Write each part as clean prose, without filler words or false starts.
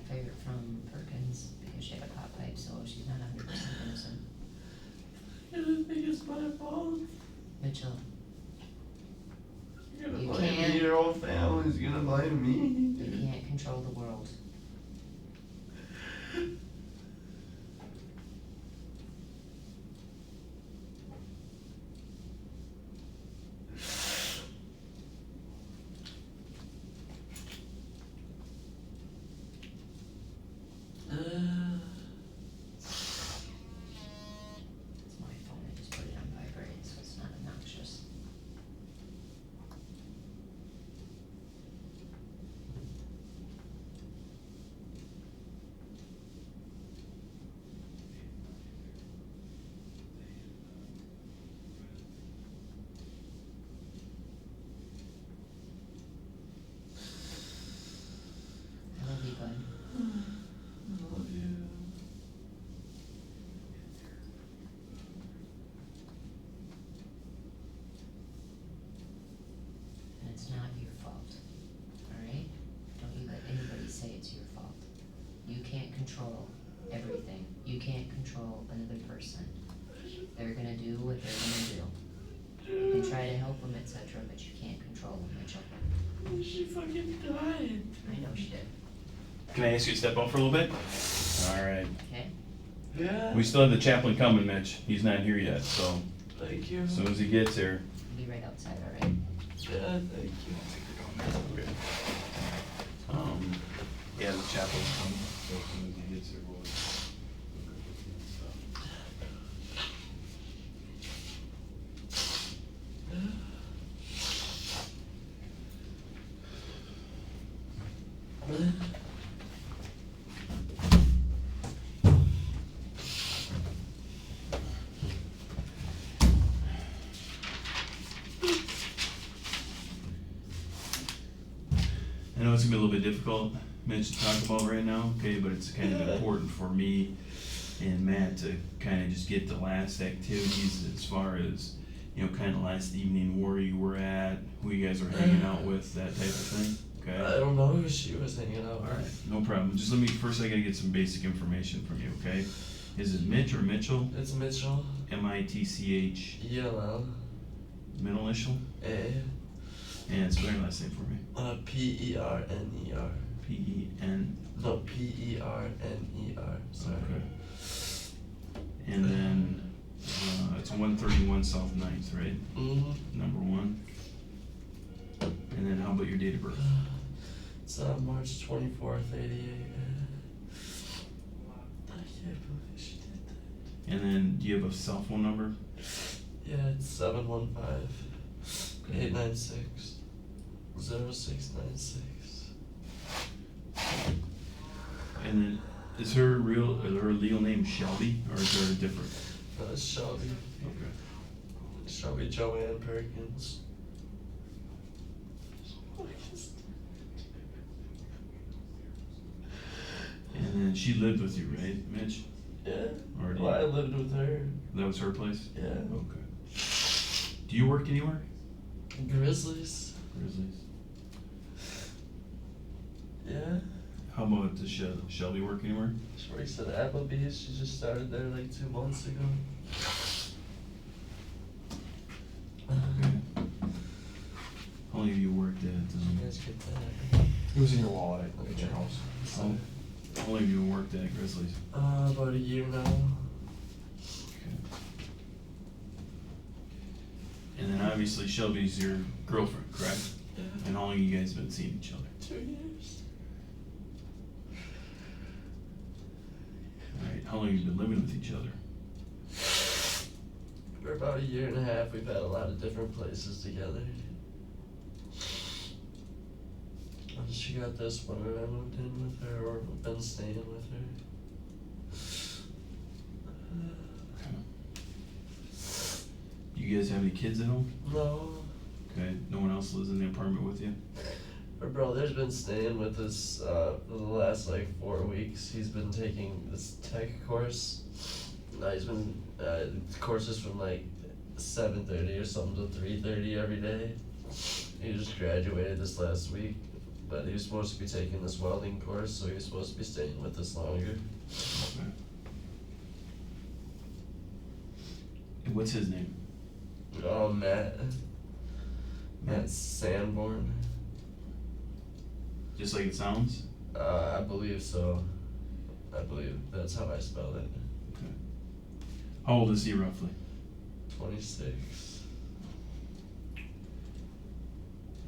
fired from Perkins because she had a pot pipe, so she's not 100% innocent. I don't think it's my fault. Mitchell, You're gonna You blame can't- me, your whole family's gonna blame me. you can't control the world. It's my phone, I just put it on vibrate, so it's not obnoxious. I love you, bud. I love you. And it's not your fault, alright? Don't you let anybody say it's your fault. You can't control everything. You can't control another person. They're gonna do what they're gonna do. You can try to help them, etc., but you can't control them, Mitchell. She fucking died. I know she did. Can I ask you to step up for a little bit? All right. Okay? Yeah. We still have the chaplain coming, Mitch. He's not here yet, so Thank you. as soon as he gets here. Be right outside, alright? Yeah, thank you. Okay. Yeah, the chaplain's coming, so as soon as he gets here, we'll. I know it's gonna be a little bit difficult, Mitch, to talk about right now, okay, but it's kind of Yeah. important for me and Matt to kind of just get the last activities as far as, you know, kind of last evening, where you were at, who you guys were hanging out with, that type of thing, okay? I don't know who she was hanging out Alright, with. no problem. Just first I gotta get some basic information from you, okay? Is it Mitch or Mitchell? It's Mitchell. M-I-T-C-H, ELL. middle initial? A. And spell your last name for me. P-E-R-N-E-R. P-E-N. No, P-E-R-N-E-R. Sorry. Okay. And then, it's 131 South 9th, right? Mm-hmm. Number 1. And then how about your date of birth? It's March 24th, 88. I can't believe she did that. And then, do you have a cell phone number? Yeah, it's 715-896-0696. And then, is her legal name Shelby, or is there a different? It's Shelby. Okay. Shelby Joanne Perkins. And then she lived with you, right, Mitch? Yeah. Or do Well, I you, lived with her. that was her place? Yeah. Okay. Do you work anywhere? Grizzlies. Grizzlies. Yeah. How about does Shelby work anywhere? She works at Applebee's. She just started there like 2 months ago. Okay. How long have you worked at, You guys get that? It was in your wallet at your house. how long have you worked at Grizzlies? About a year now. Okay. And then obviously Shelby's your girlfriend, correct? Yeah. And how long have you guys been seeing each other? 2 years. Alright, how long have you been living with each other? For about a year and a half, we've had a lot of different places together. And she got this one, and I moved in with her, or been staying with her. You guys have any kids at home? No. Okay, no one else lives in the apartment with you? Her brother's been staying with us for the last like 4 weeks. He's been taking this tech course. He's been courses from like 7:30 or something to 3:30 every day. He just graduated this last week. but he was supposed to be taking this welding course, so he was supposed to be staying with us longer. Okay. And what's his name? Oh, Matt Sanborn. Just like it sounds? I believe so. I believe that's how I spelled it. Okay. How old is he roughly? 26.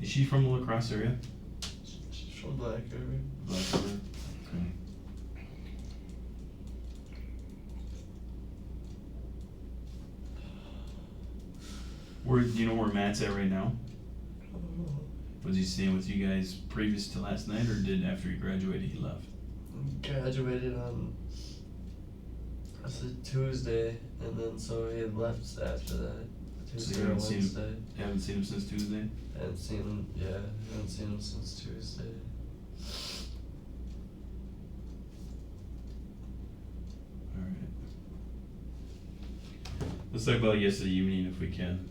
Is she from the La Crosse area? She's from Black River. Black River. Okay. Where, do you know where Matt's at right now? Was he staying with you guys previous to last night, or did after he graduated he left? Graduated on, I said Tuesday, and then so he had left after that. Tuesday or haven't seen him- Wednesday. You haven't seen him since Tuesday? Haven't seen him, haven't seen him since Tuesday. Alright. Let's talk about yesterday evening if we can.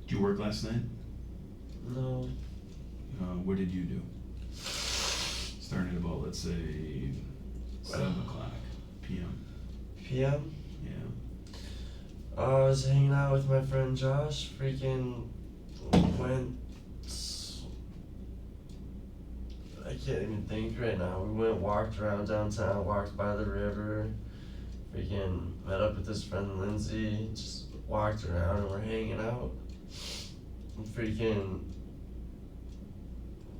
Did you work last night? No. What did you do? Starting at about, let's say, 7 o'clock p.m. PM? Yeah. I was hanging out with my friend Josh, freaking went, I can't even think right now. We walked around downtown, walked by the river, freaking met up with his friend Lindsay, just walked around and we're hanging out. And freaking,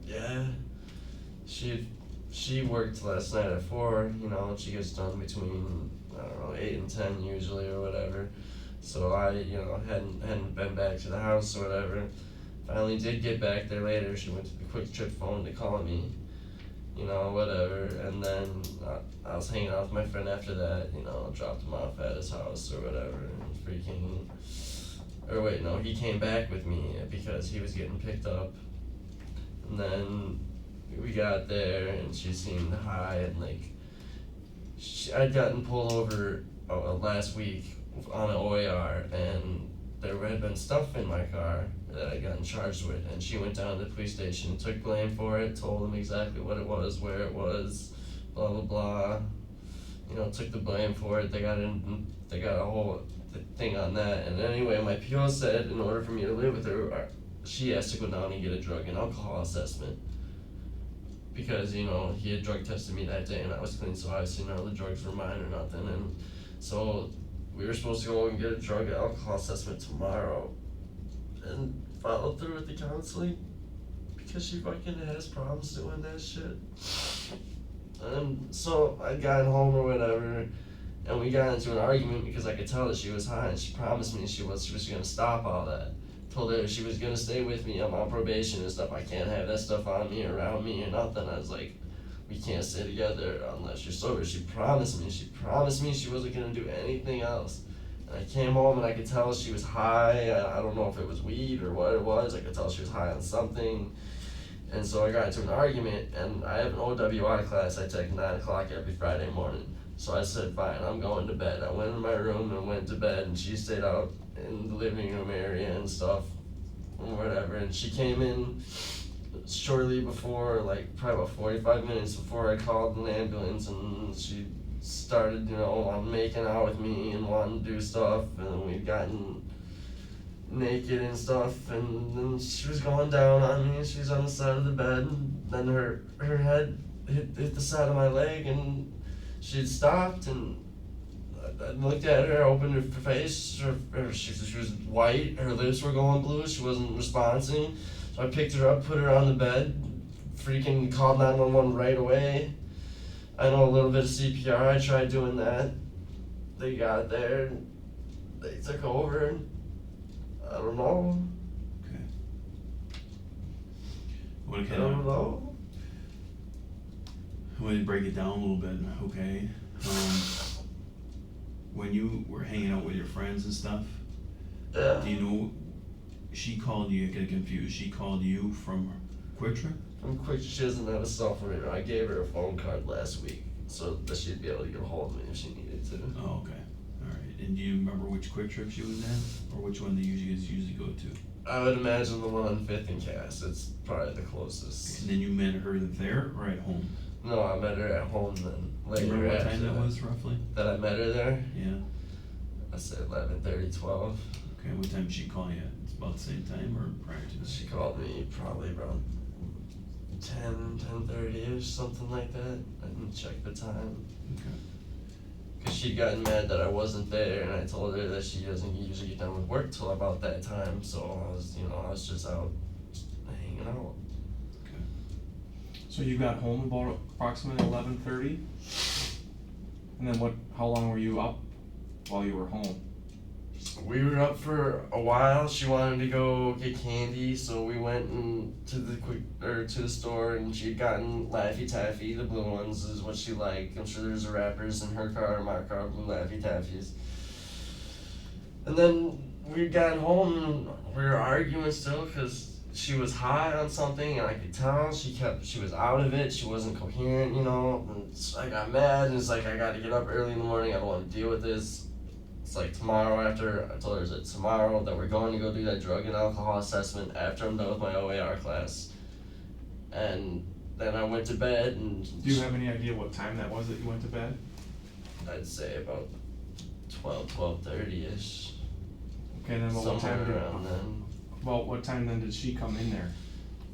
yeah, she worked last night at 4, and she gets done between, I don't know, 8 and 10 usually or whatever. So I, hadn't been back to the house or whatever. Finally did get back there later. She went to the Quick Trip phone to call me, whatever. And then I was hanging out with my friend after that, dropped him off at his house or whatever. And freaking, or wait, no, he came back with me because he was getting picked up. And then we got there and she seemed high and I'd gotten pulled over last week on an OAR and there had been stuff in my car that I'd gotten charged with, and she went down to the police station, took blame for it, told them exactly what it was, where it was, blah blah blah, took the blame for it. They got a whole thing on that. And anyway, my PO said in order for me to live with her, she has to go down and get a drug and alcohol assessment. Because, he had drug tested me that day and I was clean, so obviously none of the drugs were mine or nothing. And so we were supposed to go and get a drug and alcohol assessment tomorrow and follow through with the counseling because she fucking has problems doing that shit. And so I got home or whatever and we got into an argument because I could tell that she was high and she promised me she was gonna stop all that. Told her she was gonna stay with me. I'm on probation and stuff. I can't have that stuff on me or around me or nothing. I was like, we can't stay together unless you're sober. She promised me she wasn't gonna do anything else. And I came home and I could tell she was high. I don't know if it was weed or what it was. I could tell she was high on something. And so I got into an argument, and I have an OWI class I take 9 o'clock every Friday morning. So I said, fine, I'm going to bed. I went in my room and went to bed, and she stayed out in the living room area and stuff, or whatever. And she came in shortly before, probably about 45 minutes before I called an ambulance, and she started, making out with me and wanting to do stuff, and we'd gotten naked and stuff, and then she was going down on me. She was on the side of the bed, and then her head hit the side of my leg, and she'd stopped, and I looked at her, opened her face, she was white, her lips were going blue, she wasn't responding. So I picked her up, put her on the bed, freaking called 911 right away. I know a little bit of CPR, I tried doing that. They got there, and they took over, and I don't know. Okay. What I kind don't of, know. I want to break it down a little bit, okay? When you were hanging out with your friends and stuff, Yeah. do you know, she called you, I get confused, she called you from Quick Trip? From Quick, she doesn't have a cell phone right now. I gave her a phone card last week so that she'd be able to get a hold of me if she needed to. Oh, okay, alright, and do you remember which Quick Trip she was at, or which one do you guys usually go to? I would imagine the one on 5th and Cass. It's probably the closest. And then you met her there or at home? No, I met her at home then. Do Later you remember what after time that was roughly? That I met her there? Yeah. I said 11:30, 12. Okay, what time did she call you? It's about the same time or prior to that? She called me probably around 10:30ish, something like that. I didn't check the time. Okay. Cause she'd gotten mad that I wasn't there, and I told her that she doesn't usually get done with work till about that time. So I was just out hanging out. So you got home about approximately 11:30? And then how long were you up while you were home? We were up for a while. She wanted to go get candy, so we went to the store, and she'd gotten Laffy Taffy. The blue ones is what she liked. I'm sure there's wrappers in her car and my car, blue Laffy Taffies. And then we got home and we were arguing still because she was high on something, and I could tell she was out of it. She wasn't coherent, And so I got mad, and it's like I got to get up early in the morning. I don't want to deal with this. It's like tomorrow after, I told her that tomorrow that we're going to go do that drug and alcohol assessment after I'm done with my OAR class. And then I went to bed and... Do you have any idea what time that was that you went to bed? I'd say about 12:30ish. Okay, then Somewhere around then. Well, what time then did she come in there?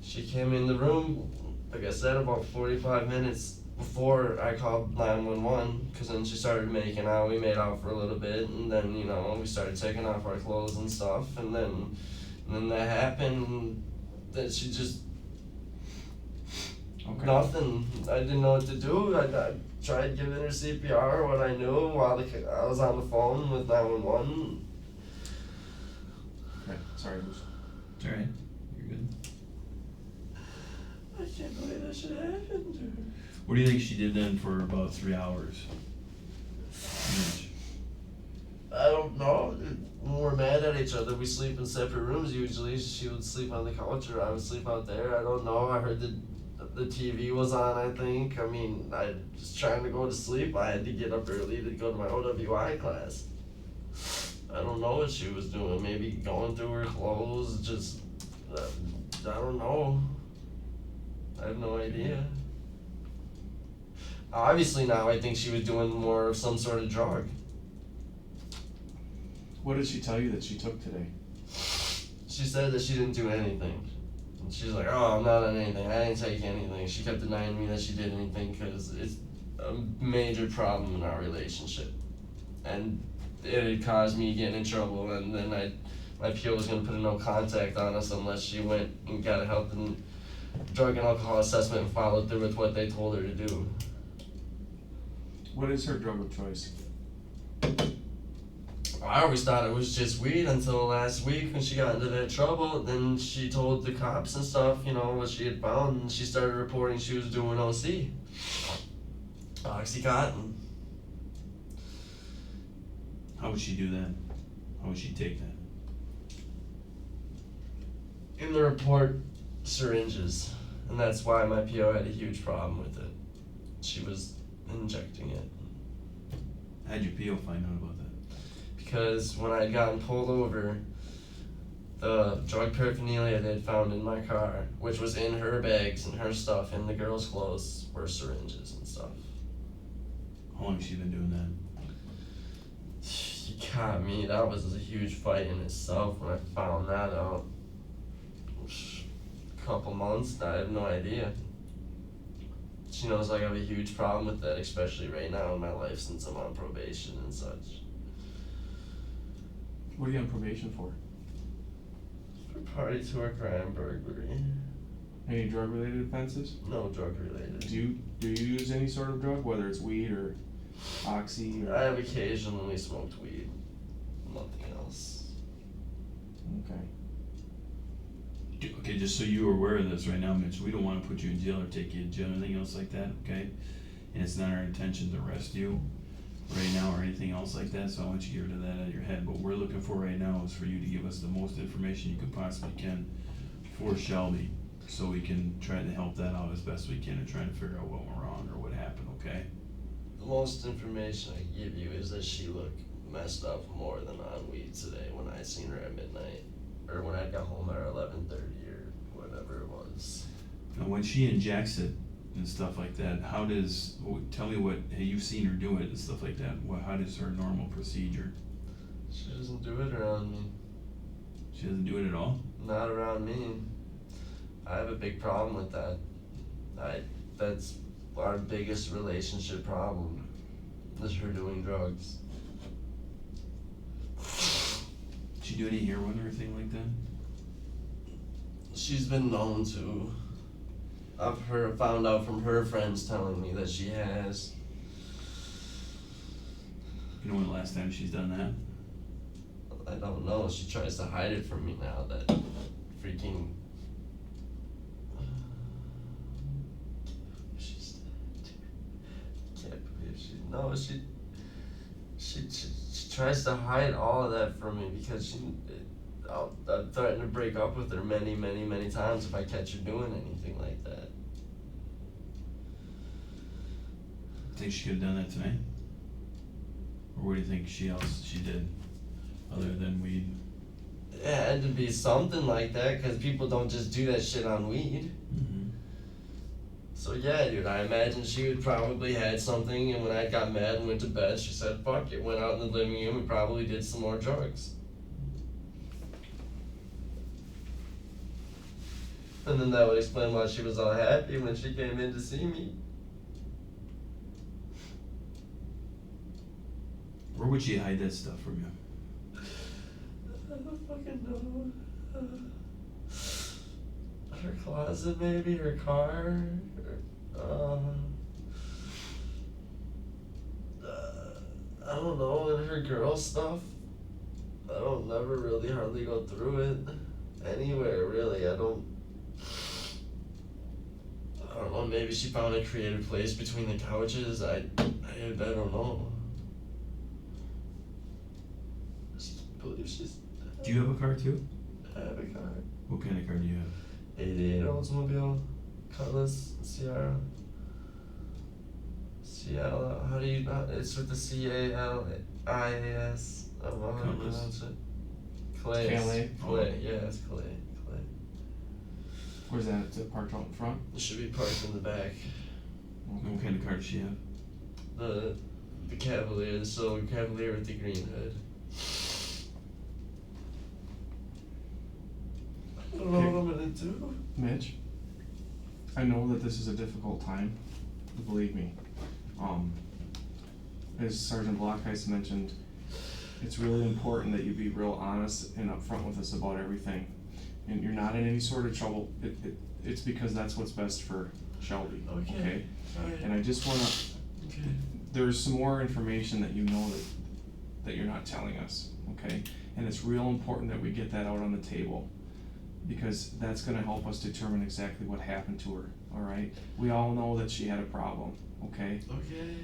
She came in the room, like I said, about 45 minutes before I called 911, because then she started making out. We made out for a little bit, and then, we started taking off our clothes and stuff, and then that happened, and then she just, nothing. I didn't know what to do. I tried giving her CPR, what I knew, while I was on the phone with 911. Okay, sorry, Bruce. It's alright. You're good. I can't believe that should happen to her. What do you think she did then for about 3 hours? Mitch? I don't know. When we're mad at each other, we sleep in separate rooms usually. She would sleep on the couch or I would sleep out there. I don't know. I heard the TV was on, I think. I mean, I was trying to go to sleep. I had to get up early to go to my OWI class. I don't know what she was doing. Maybe going through her clothes, just, I don't know. I have no idea. Obviously now I think she was doing more of some sort of drug. What did she tell you that she took today? She said that she didn't do anything. And she's like, oh, I'm not on anything. I didn't take anything. She kept denying me that she did anything because it's a major problem in our relationship. And it had caused me getting in trouble, and then my PO was going to put a no contact on us unless she went and got a health and drug and alcohol assessment and followed through with what they told her to do. What is her drug of choice? I always thought it was just weed until last week when she got into that trouble. Then she told the cops and stuff, what she had found, and she started reporting she was doing OC. Oxycontin. How would she do that? How would she take that? In the report, syringes. And that's why my PO had a huge problem with it. She was injecting it. How'd your PO find out about that? Because when I had gotten pulled over, the drug paraphernalia they had found in my car, which was in her bags and her stuff and the girl's clothes, were syringes and stuff. How long has she been doing that? You got me. That was a huge fight in itself when I found that out. A couple months, I have no idea. She knows I have a huge problem with that, especially right now in my life since I'm on probation and such. What are you on probation for? For party to a crime burglary. Any drug-related offenses? No drug related. Do you use any sort of drug, whether it's weed or oxy? Or... I have occasionally smoked weed. Nothing else. Okay. Okay, just so you are aware of this right now, Mitch, we don't want to put you in jail or take you to jail or anything else like that, okay? And it's not our intention to arrest you right now or anything else like that, so I want you to get rid of that out of your head. What we're looking for right now is for you to give us the most information you can possibly can for Shelby, so we can try to help that out as best we can and try to figure out what went wrong or what happened, okay? The most information I can give you is that she looked messed up more than on weed today when I seen her at midnight. or when I got home at 11:30 or whatever it was. Now, when she injects it and stuff like that, tell me what, you've seen her do it and stuff like that, how does her normal procedure? She doesn't do it around me. She doesn't do it at all? Not around me. I have a big problem with that. That's our biggest relationship problem, is her doing drugs. She do any heroin or anything like that? She's been known to. I've found out from her friends telling me that she has. You know when the last time she's done that? I don't know. She tries to hide it from me now. That freaking. She's. Can't believe she. No, she tries to hide all of that from me because I've threatened to break up with her many, many, many times if I catch her doing anything like that. Think she could have done that tonight? Or what do you think she did other than weed? It had to be something like that because people don't just do that shit on weed. Mm-hmm. So yeah, dude, I imagine she would probably had something, and when I got mad and went to bed, she said, fuck it, went out in the living room and probably did some more drugs. And then that would explain why she was all happy when she came in to see me. Where would she hide that stuff from you? I don't fucking know. Her closet, maybe, her car. I don't know, and her girl stuff. I don't never really hardly go through it anywhere, really. I don't know, maybe she found a creative place between the couches. I don't know. I believe she's. Do you have a car too? I have a car. What kind of car do you have? 88 Oldsmobile, Cutlass, Sierra. Ciala, how do you not? It's with the C-A-L-I-A-S. I don't know how to pronounce it. Clay. Clay, yeah, it's Clay. Where's that? Is it parked out in front? It should be parked in the back. What kind of car does she have? The Cavalier, the silver Cavalier with the green hood. I don't know what I'm gonna do. Mitch, I know that this is a difficult time, believe me. As Sergeant Blockheist mentioned, it's really important that you be real honest and upfront with us about everything. And you're not in any sort of trouble. It's because that's what's best for Shelby. Okay. Alright. And I just wanna. Okay. There's some more information that you know that you're not telling us. Okay. And it's real important that we get that out on the table, because that's gonna help us determine exactly what happened to her. All right. We all know that she had a problem. Okay. Okay.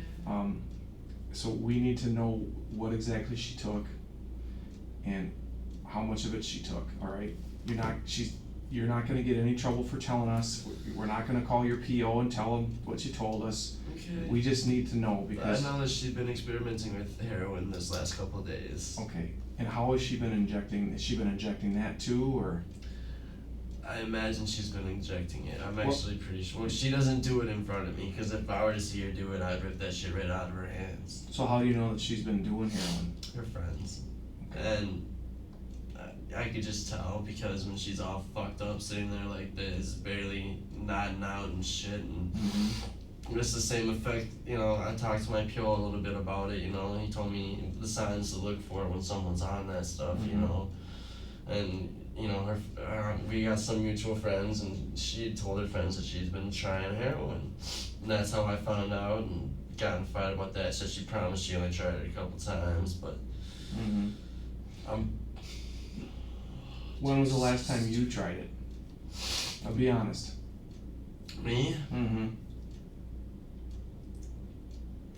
So we need to know what exactly she took and how much of it she took. All right. You're not gonna get any trouble for telling us. We're not gonna call your PO and tell them what you told us. Okay. We just need to know because. I know that she's been experimenting with heroin this last couple of days. Okay. And how has she been injecting? Has she been injecting that too, or? I imagine she's been injecting it. I'm actually pretty sure. Well, she doesn't do it in front of me, because if I were to see her do it, I'd rip that shit right out of her hands. So how do you know that she's been doing heroin? Her friends. Okay. And I could just tell, because when she's all fucked up sitting there like this, barely nodding out and shit, and it's the same effect, you know. I talked to my PO a little bit about it, you know. He told me the signs to look for when someone's on that stuff, you know. And you know, we got some mutual friends, and she had told her friends that she's been trying heroin, and that's how I found out and got in a fight about that. So she promised she only tried it a couple times, but When was the last time you tried it? I'll be honest. Me?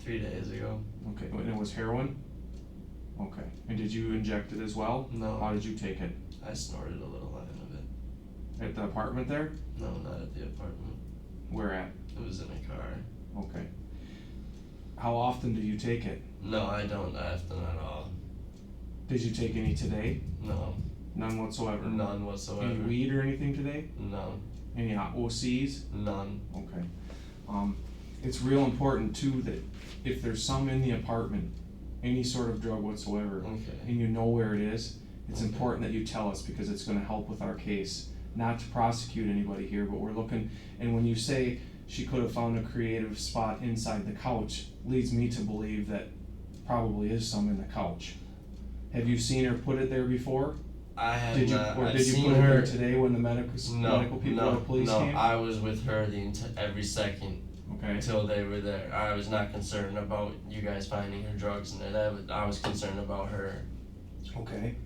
3 days ago. Okay, and it was heroin? Okay, and did you inject it as well? No. How did you take it? I snorted a little line of it. At the apartment there? No, not at the apartment. Where at? It was in a car. Okay. How often do you take it? No, I don't often at all. Did you take any today? No. None whatsoever? None whatsoever. Any weed or anything today? None. Any OCs? None. Okay. It's real important too that if there's some in the apartment, any sort of drug whatsoever, Okay. and you know where it is, it's Okay. important that you tell us because it's gonna help with our case. Not to prosecute anybody here, but we're looking, and when you say she could have found a creative spot inside the couch, leads me to believe that probably is some in the couch. Have you seen her put it there before? I have Did you, not. or I've did you seen put it her. there today when the medical people or the police no, came? I was with her every second Okay, until they were there. I was not concerned about you guys finding her drugs in there. I was concerned about her. okay.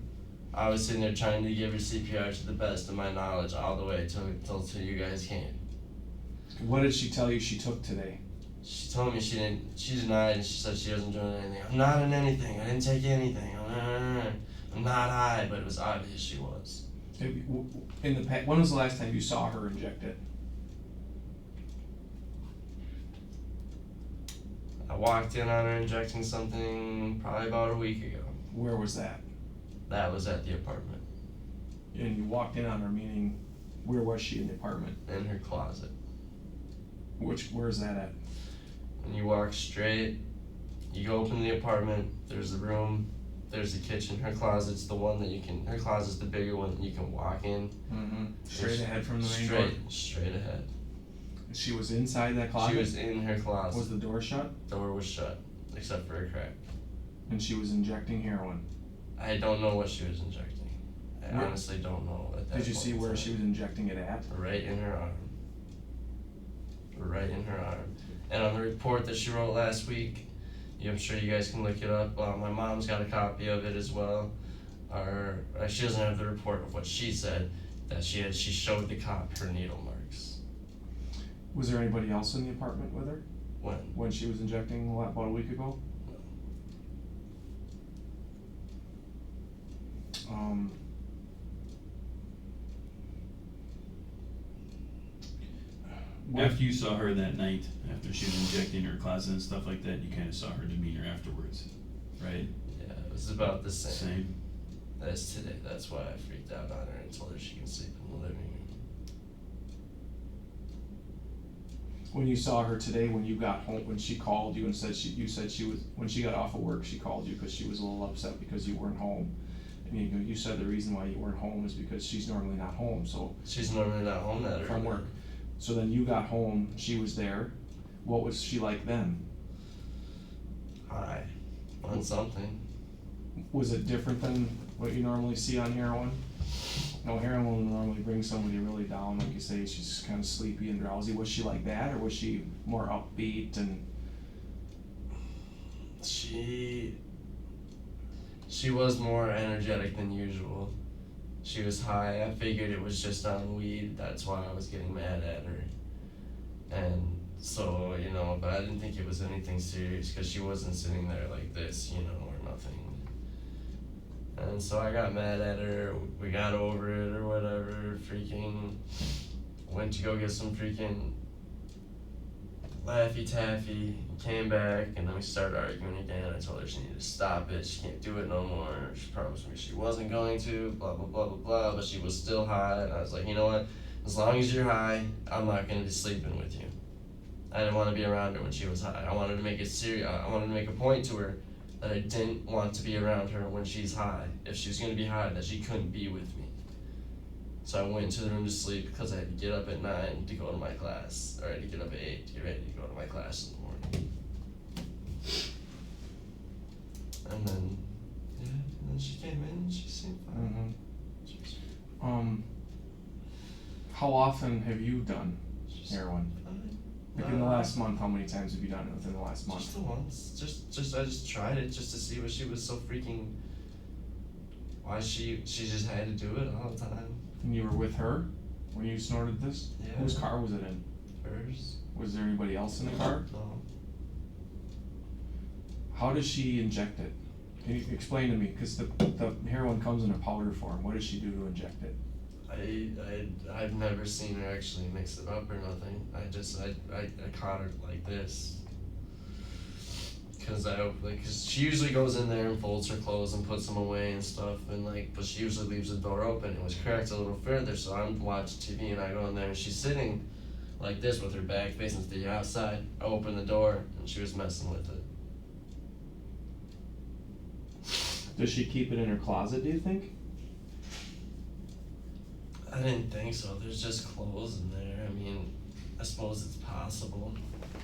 I was sitting there trying to give her CPR to the best of my knowledge all the way till you guys came. What did she tell you she took today? She told me she denied and she said she wasn't doing anything. I'm not in anything. I didn't take anything. I'm not high, but it was obvious she was. In the past, when was the last time you saw her inject it? I walked in on her injecting something probably about a week ago. Where was that? That was at the apartment, And you walked in on her, meaning, where was she in the apartment? in her closet. Where's that at? When you walk straight, you go open the apartment, there's the room, there's the kitchen. Her closet's the one that her closet's the bigger one that you can walk in. Mm-hmm. Straight ahead from the main door? Straight ahead. She was inside that closet? She was in her closet. Was the door shut? Door was shut, except for a crack. And she was injecting heroin? I don't know what she was injecting. I Where- honestly don't know at that Did you point see in where time. she was injecting it at? Right in her arm. Right in her arm. And on the report that she wrote last week, I'm sure you guys can look it up. My mom's got a copy of it as well. She doesn't have the report of what she said. That she showed the cop her needle marks. Was there anybody else in the apartment with her When? when she was injecting about a week ago? After you saw her that night, after she was injecting her closet and stuff like that, you kind of saw her demeanor afterwards, right? Yeah, it was about the same Same. as today. That's why I freaked out on her and told her she can sleep in the living room. When you saw her today, when you got home, when she called you and said you said she was, when she got off of work, she called you because she was a little upset because you weren't home. And you said the reason why you weren't home is because she's normally not home, so. She's normally not home that early. From work. So then you got home, she was there. What was she like then? High. On something. Was it different than what you normally see on heroin? No, heroin will normally bring somebody really down, like you say, she's kind of sleepy and drowsy. Was she like that, or was she more upbeat and? She was more energetic than usual. She was high. I figured it was just on weed. That's why I was getting mad at her. And so, but I didn't think it was anything serious because she wasn't sitting there like this, or nothing. And so I got mad at her. We got over it or whatever. Freaking went to go get some freaking Laffy Taffy, came back, and then we started arguing again. I told her she needed to stop it, she can't do it no more. She promised me she wasn't going to, blah, blah, blah, blah, blah, but she was still high, and I was like, you know what, as long as you're high, I'm not going to be sleeping with you. I didn't want to be around her when she was high. I wanted to make it serious. I wanted to make a point to her that I didn't want to be around her when she's high. If she was going to be high, that she couldn't be with me. So I went to the room to sleep because I had to get up at 9 to go to my class, or I had to get up at 8 to get ready to go to my class in the morning. And then she came in and she seemed fine. Mm-hmm. How often have you done heroin? Fine. Like in the last month, how many times have you done it within the last month? Just the once. I just tried it just to see what she was so freaking. Why she just had to do it all the time. And you were with her when you snorted this? Yeah. Whose car was it in? Hers. Was there anybody else in the car? No. How does she inject it? Can you explain to me? Because the heroin comes in a powder form. What does she do to inject it? I've never seen her actually mix it up or nothing. I caught her like this. Cause cause she usually goes in there and folds her clothes and puts them away and stuff, and but she usually leaves the door open. It was cracked a little further, so I'm watching TV and I go in there and she's sitting like this with her back facing to the outside. I open the door and she was messing with it. Does she keep it in her closet, do you think? I didn't think so. There's just clothes in there. I mean, I suppose it's possible. I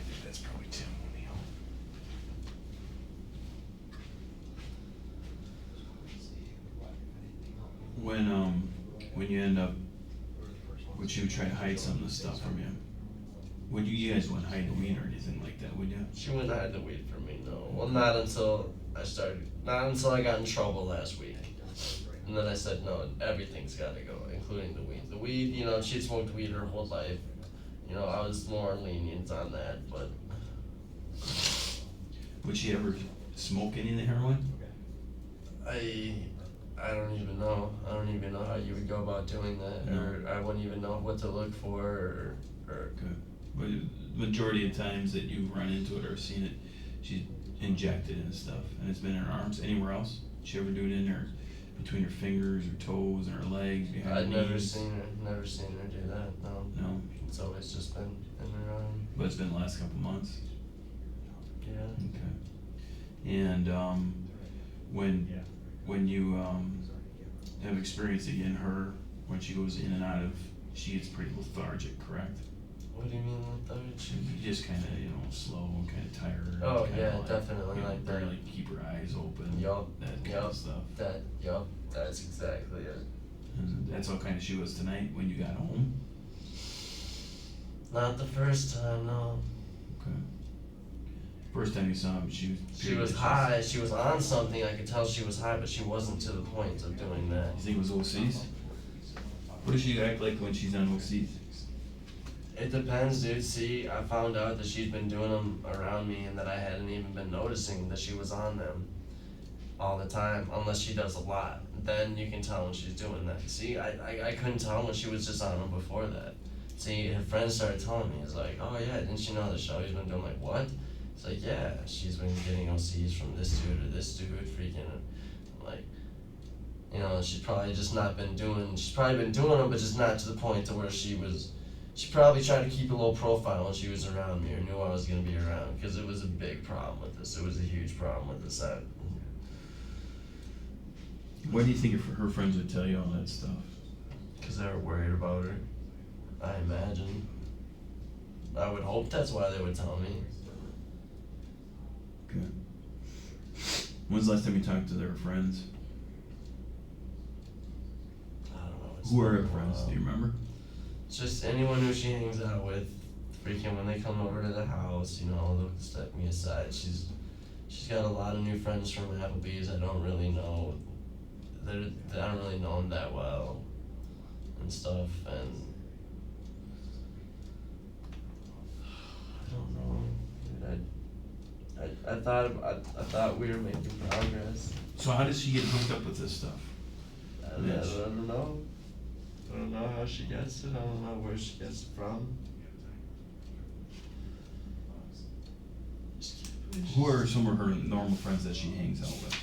think that's probably Tim O'Neill. When you end up, would you try to hide some of the stuff from you? Would you guys wouldn't hide the weed or anything like that, would you? She wouldn't hide the weed from me, no. Well, not until I got in trouble last week. And then I said, no, everything's gotta go, including the weed. The weed, she'd smoked weed her whole life. I was more lenient on that, but Would she ever smoke any of the heroin? I don't even know. I don't even know how you would go about doing that, No. or I wouldn't even know what to look for, or Good. But the majority of times that you've run into it or seen it, she's injected and stuff, and it's been in her arms. Anywhere else? She ever do it in her, between her fingers, her toes, and her legs, behind I'd her never knees? seen her do that, no. No, It's always just been in her arm, but it's been the last couple months. yeah. Okay. And when you have experienced again her when she goes in and out of, she gets pretty lethargic, correct? What do you mean lethargic? She just kind of slow and kind of tired. Oh, kinda yeah, definitely like that. barely keep her eyes open. Yup, That kind yup. of stuff. That's exactly it. And that's how kind of she was tonight when you got home. Not the first time, no. Okay. First time you saw him, she She was high, she was on something, I could tell she was high, but she wasn't to the point of doing that. You think it was OCs? What does she act like when she's on OCs? It depends, dude. See, I found out that she'd been doing them around me and that I hadn't even been noticing that she was on them all the time, unless she does a lot. Then you can tell when she's doing that. See, I couldn't tell when she was just on them before that. See, her friends started telling me, it's like, oh yeah, didn't you know that Shelby's been doing, like, what? It's like, yeah, she's been getting OCs from this dude or this dude, freaking, like, she's probably been doing them, but just not to the point to where she probably tried to keep a low profile when she was around me or knew I was gonna be around, because it was a big problem with this. It was a huge problem with this. What do you think if her friends would tell you all that stuff? Because they were worried about her, I imagine. I would hope that's why they would tell me. Good. When's the last time you talked to their friends? I don't know. Who are her friends? Do you remember? Just anyone who she hangs out with, freaking when they come over to the house, they'll step me aside. She's got a lot of new friends from Applebee's. I don't really know. I don't really know them that well, and stuff. And I don't know. Dude, I thought we were making progress. So how does she get hooked up with this stuff? I don't know. I don't know how she gets it. I don't know where she gets it from. Who are some of her normal friends that she hangs out with?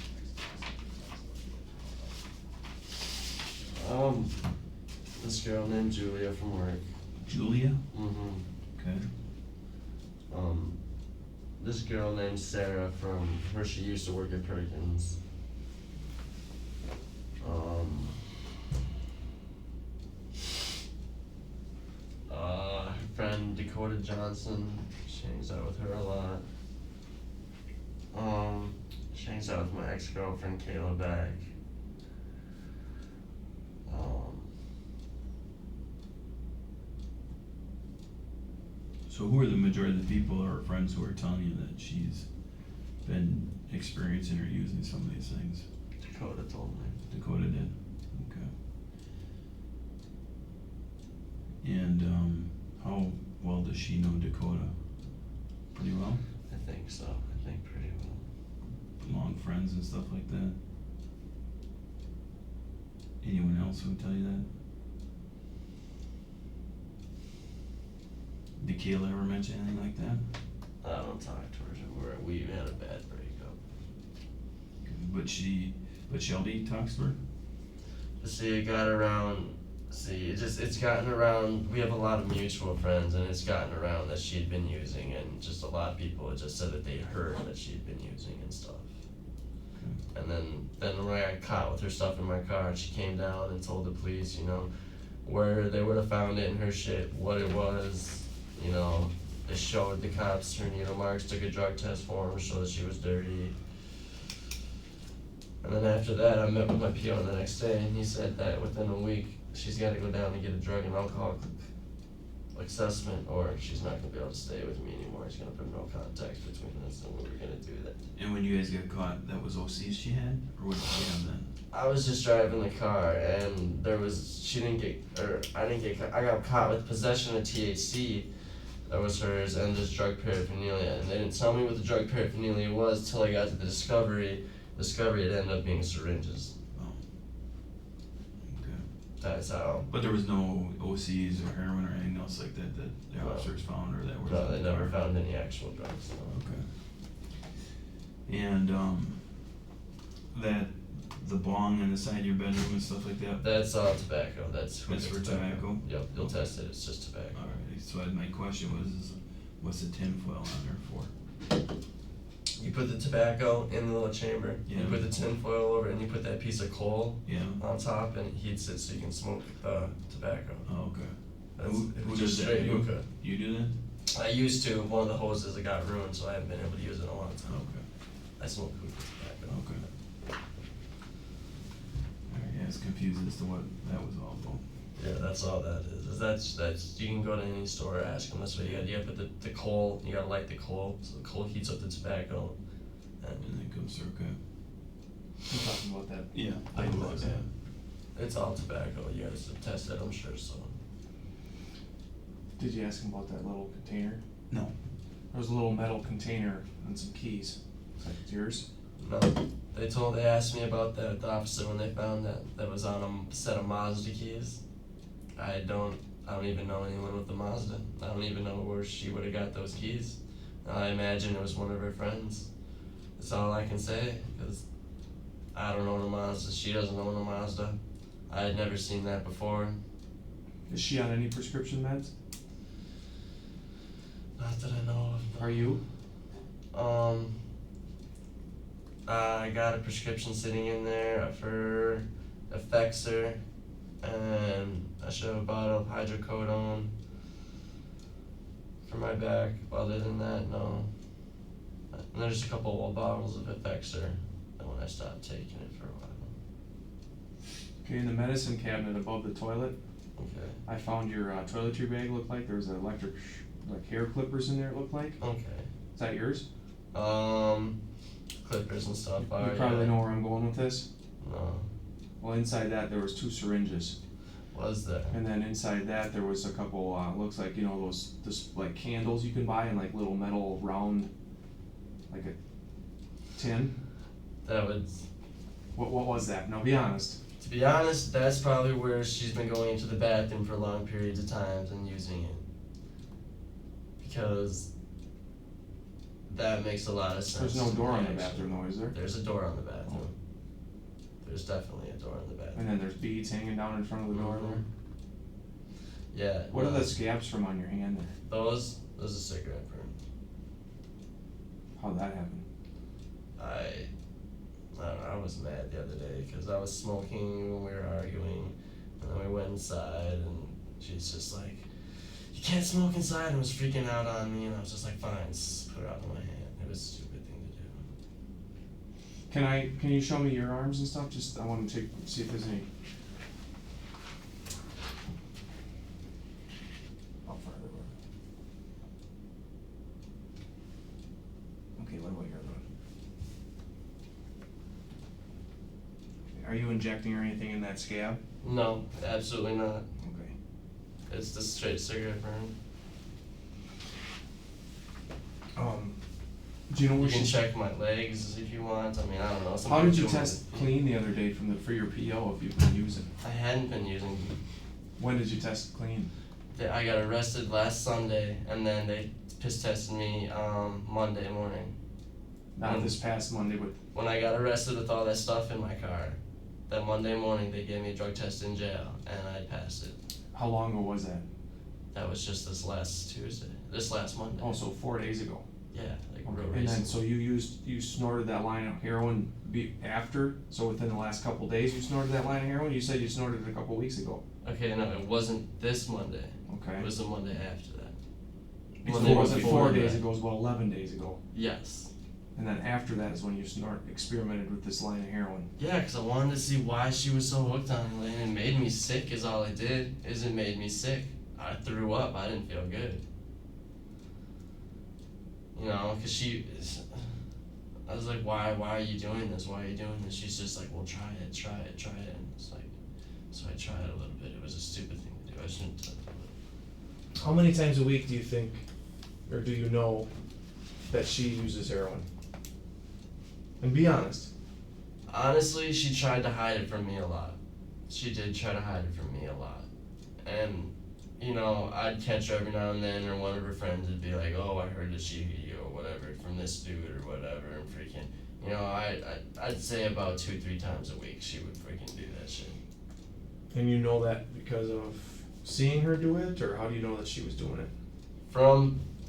This girl named Julia from work. Julia? Mm-hmm. Okay. This girl named Sarah from where she used to work at Perkins. Her friend Dakota Johnson, she hangs out with her a lot. She hangs out with my ex-girlfriend Kayla Beck. So who are the majority of the people or friends who are telling you that she's been experiencing or using some of these things? Dakota told me. Dakota did? Okay. And how well does she know Dakota? Pretty well? I think so. I think pretty well. Long friends and stuff like that? Anyone else who would tell you that? Did Kayla ever mention anything like that? I don't talk to her. We had a bad breakup. But Shelby talks to her? See, it got around. It's gotten around. We have a lot of mutual friends, and it's gotten around that she had been using, and just a lot of people had just said that they heard that she had been using and stuff. And then when I got caught with her stuff in my car, she came down and told the police, where they would have found it in her shit, what it was, they showed the cops her needle marks, took a drug test for her, showed that she was dirty. And then after that, I met with my PO the next day, and he said that within a week, she's got to go down and get a drug and alcohol assessment, or she's not going to be able to stay with me anymore. He's going to put no contact between us, and we were going to do that. And when you guys got caught, that was OCs she had? Or what did she have then? I was just driving the car, and I got caught with possession of THC. That was hers, and just drug paraphernalia. And they didn't tell me what the drug paraphernalia was till I got to the discovery. Discovery, it ended up being syringes. Oh. Okay. That's how. But there was no OCs or heroin or anything else like that the No. officers found, or that was No, in they the never car? found any actual drugs. No. Okay. And the bong on the side of your bedroom and stuff like that? That's all tobacco. That's For tobacco? Yep, you'll test it. It's just tobacco. Alright, so my question was, what's the tinfoil on there for? You put the tobacco in the little chamber. Yeah. You put the tin foil over it, and you put that piece of coal Yeah. on top, and it heats it so you can smoke the tobacco. Oh, okay. That's Who just does that? straight You? hookah. You do that? I used to. One of the hoses that got ruined, so I haven't been able to use it in a long time. Okay. I smoke hookah tobacco. Okay. Alright, yeah, I was confused as to what that was all about. Yeah, that's all that is. That's you can go to any store, ask them. That's what you got. You put the coal. You gotta light the coal, so the coal heats up the tobacco. And then it comes through, okay. I'm talking about that. Yeah. I know was, that. It's all tobacco. You guys have tested, I'm sure. So Did you ask him about that little container? No. There was a little metal container and some keys. Is that yours? no, they asked me about that. The officer when they found that was on a set of Mazda keys. I don't even know anyone with the Mazda. I don't even know where she would have got those keys. I imagine it was one of her friends. That's all I can say, because I don't own a Mazda. She doesn't own a Mazda. I had never seen that before. Is she on any prescription meds? Not that I know of. Are you? I got a prescription sitting in there for Effexor, and I should have a bottle of hydrocodone for my back. Other than that, no. And there's a couple old bottles of Effexor, and when I stopped taking it for a while. Okay, in the medicine cabinet above the toilet, Okay. I found your toiletry bag. Looked like there was an electric, like hair clippers in there. It looked like. Okay. Is that yours? Clippers and stuff. You probably know where I'm going with this. No. Well, inside that there was 2 syringes, Was there? and then inside that there was a couple. Looks like those like candles you can buy in like little metal round, like a tin. That would. What was that? Now be honest. To be honest, that's probably where she's been going into the bathroom for long periods of times and using it. Because that makes a lot of sense. There's no to door me, on the actually. bathroom though, is there? There's a door on the bathroom. There's definitely a door on the bathroom. And then there's beads hanging down in front of the door there. Yeah. What are no, the scabs from on your hand there? Those a cigarette burn. How'd that happen? I don't know, I was mad the other day because I was smoking when we were arguing, and then we went inside, and she's just like, "You can't smoke inside," and was freaking out on me, and I was just like, "Fine, just put it out of my hand." It was a stupid thing to do. Can you show me your arms and stuff? Just I want to see if there's any. How far they were. Okay, what about your other one? Are you injecting or anything in that scab? No, absolutely not. Okay. It's the straight cigarette burn. Do you know You where can she's? check my legs if you want. I mean, I don't know. some How did you people- test clean the other day for your PO if you've been using? I hadn't been using. When did you test clean? I got arrested last Sunday, and then they piss tested me Monday morning. Not this past Monday, but When I got arrested with all that stuff in my car, that Monday morning they gave me a drug test in jail, and I passed it. how long ago was that? That was just this last Monday. Oh, so 4 days ago. Yeah, like Okay. real And then, recent. so you snorted that line of heroin after, so within the last couple days you snorted that line of heroin? You said you snorted it a couple weeks ago. Okay, no, it wasn't this Monday. Okay. It was the Monday after that. So Monday it wasn't before 4 days that. ago, it was about 11 days ago. Yes. And then after that is when you experimented with this line of heroin. Yeah, because I wanted to see why she was so hooked on it, and it made me sick is all it did, is it made me sick. I threw up, I didn't feel good. You know, because I was like, why are you doing this, She's just like, well, try it, and it's like, so I tried it a little bit, it was a stupid thing to do, I shouldn't have done it. How many times a week do you think, or do you know, that she uses heroin? And be honest. Honestly, she tried to hide it from me a lot. She did try to hide it from me a lot. And, you know, I'd catch her every now and then, or one of her friends would be like, oh, I heard that she hit you, or whatever, from this dude, or whatever, and freaking, you know, I'd say about 2-3 times a week she would freaking do that shit. And you know that because of seeing her do it, or how do you know that she was doing it?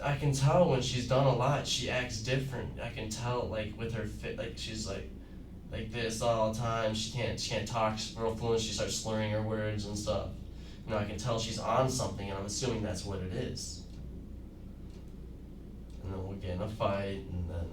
I can tell when she's done a lot, she acts different. I can tell, like, with her fit, like, she's like this all the time. She can't talk real fluent. She starts slurring her words and stuff. You know, I can tell she's on something, and I'm assuming that's what it is. And then we'll get in a fight, and then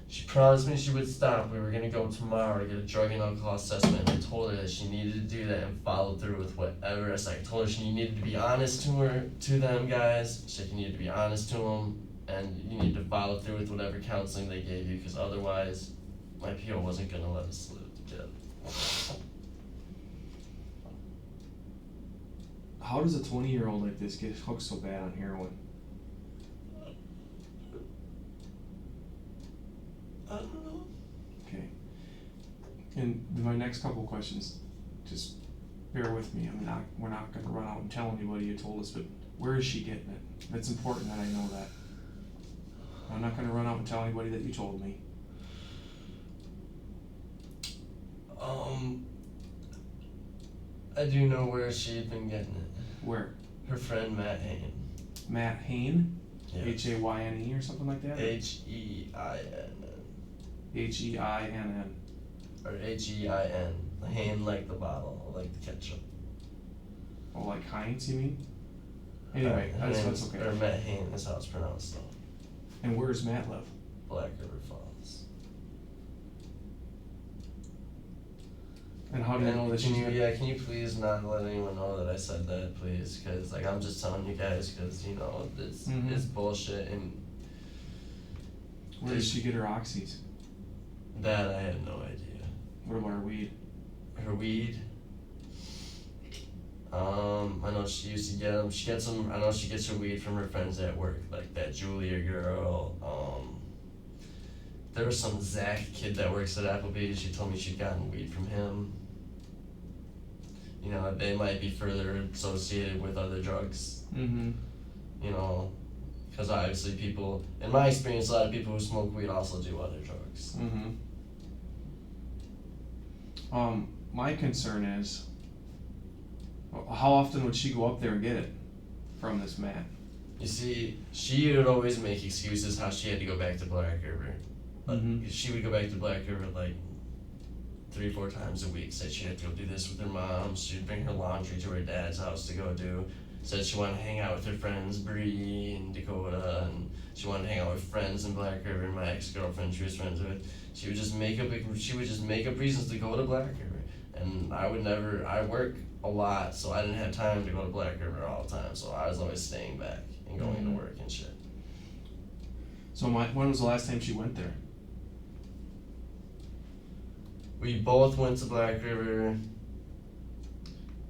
she promised me she would stop. We were gonna go tomorrow to get a drug and alcohol assessment, and I told her that she needed to do that and follow through with whatever I said. I told her she needed to be honest to them guys. She said you needed to be honest to them, and you need to follow through with whatever counseling they gave you, because otherwise, my PO wasn't gonna let us live together. How does a 20-year-old like this get hooked so bad on heroin? I don't know. Okay. And my next couple questions, just bear with me. We're not going to run out and tell anybody you told us, but where is she getting it? It's important that I know that. I'm not going to run out and tell anybody that you told me. I do know where she had been getting it. Where? Her friend Matt Hain. Matt Hain? Yeah. Hayne or something like that? Heinn. Heinn. Or Hein. The Hain like the bottle, like the ketchup. Oh, like Heinz, you mean? Anyway, that's okay. Or Matt Hain, that's how it's pronounced though. And where does Matt live? Black River Falls. And how do you know that she's... Can you please not let anyone know that I said that, please? Because, like, I'm just telling you guys because, you know, it's bullshit, and Where does she get her oxys? that I have no idea. What about her weed? Her weed, I know she used to get them. I know she gets her weed from her friends at work, like that Julia girl. There was some Zach kid that works at Applebee's. She told me she'd gotten weed from him. You know, they might be further associated with other drugs. Mm-hmm. You know, because obviously people, in my experience, a lot of people who smoke weed also do other drugs. Mm-hmm. My concern is, how often would she go up there and get it from this Matt? You see, she would always make excuses how she had to go back to Black River. Mm-hmm. She would go back to Black River like 3-4 times a week. Said she had to go do this with her mom. She'd bring her laundry to her dad's house to go do. Said she wanted to hang out with her friends Bree and Dakota, and she wanted to hang out with friends in Black River. And my ex-girlfriend she was friends with, she would just make up reasons to go to Black River. And I work a lot, so I didn't have time to go to Black River all the time. So I was always staying back and going to work and shit. So when was the last time she went there? We both went to Black River,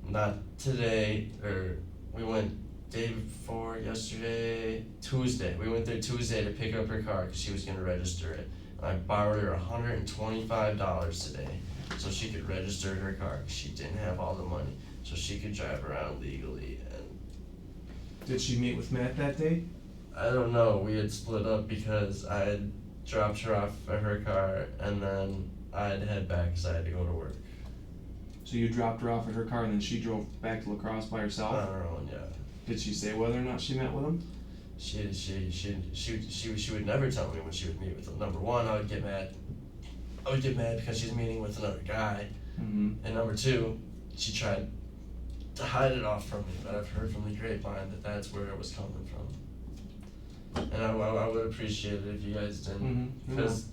not today, or we went day before yesterday, Tuesday. We went there Tuesday to pick up her car because she was going to register it. And I borrowed her $125 today so she could register her car because she didn't have all the money, so she could drive around legally. And Did she meet with Matt that day? I don't know. We had split up because I had dropped her off at her car, and then I had to head back because I had to go to work. So you dropped her off at her car and then she drove back to La Crosse by herself? On her own, yeah. Did she say whether or not she met with him? She would never tell me when she would meet with him. Number one, I would get mad. I would get mad because she's meeting with another guy. Mm-hmm. And number two, she tried to hide it off from me, but I've heard from the grapevine that that's where it was coming from. And I would appreciate it if you guys didn't, Mm-hmm. because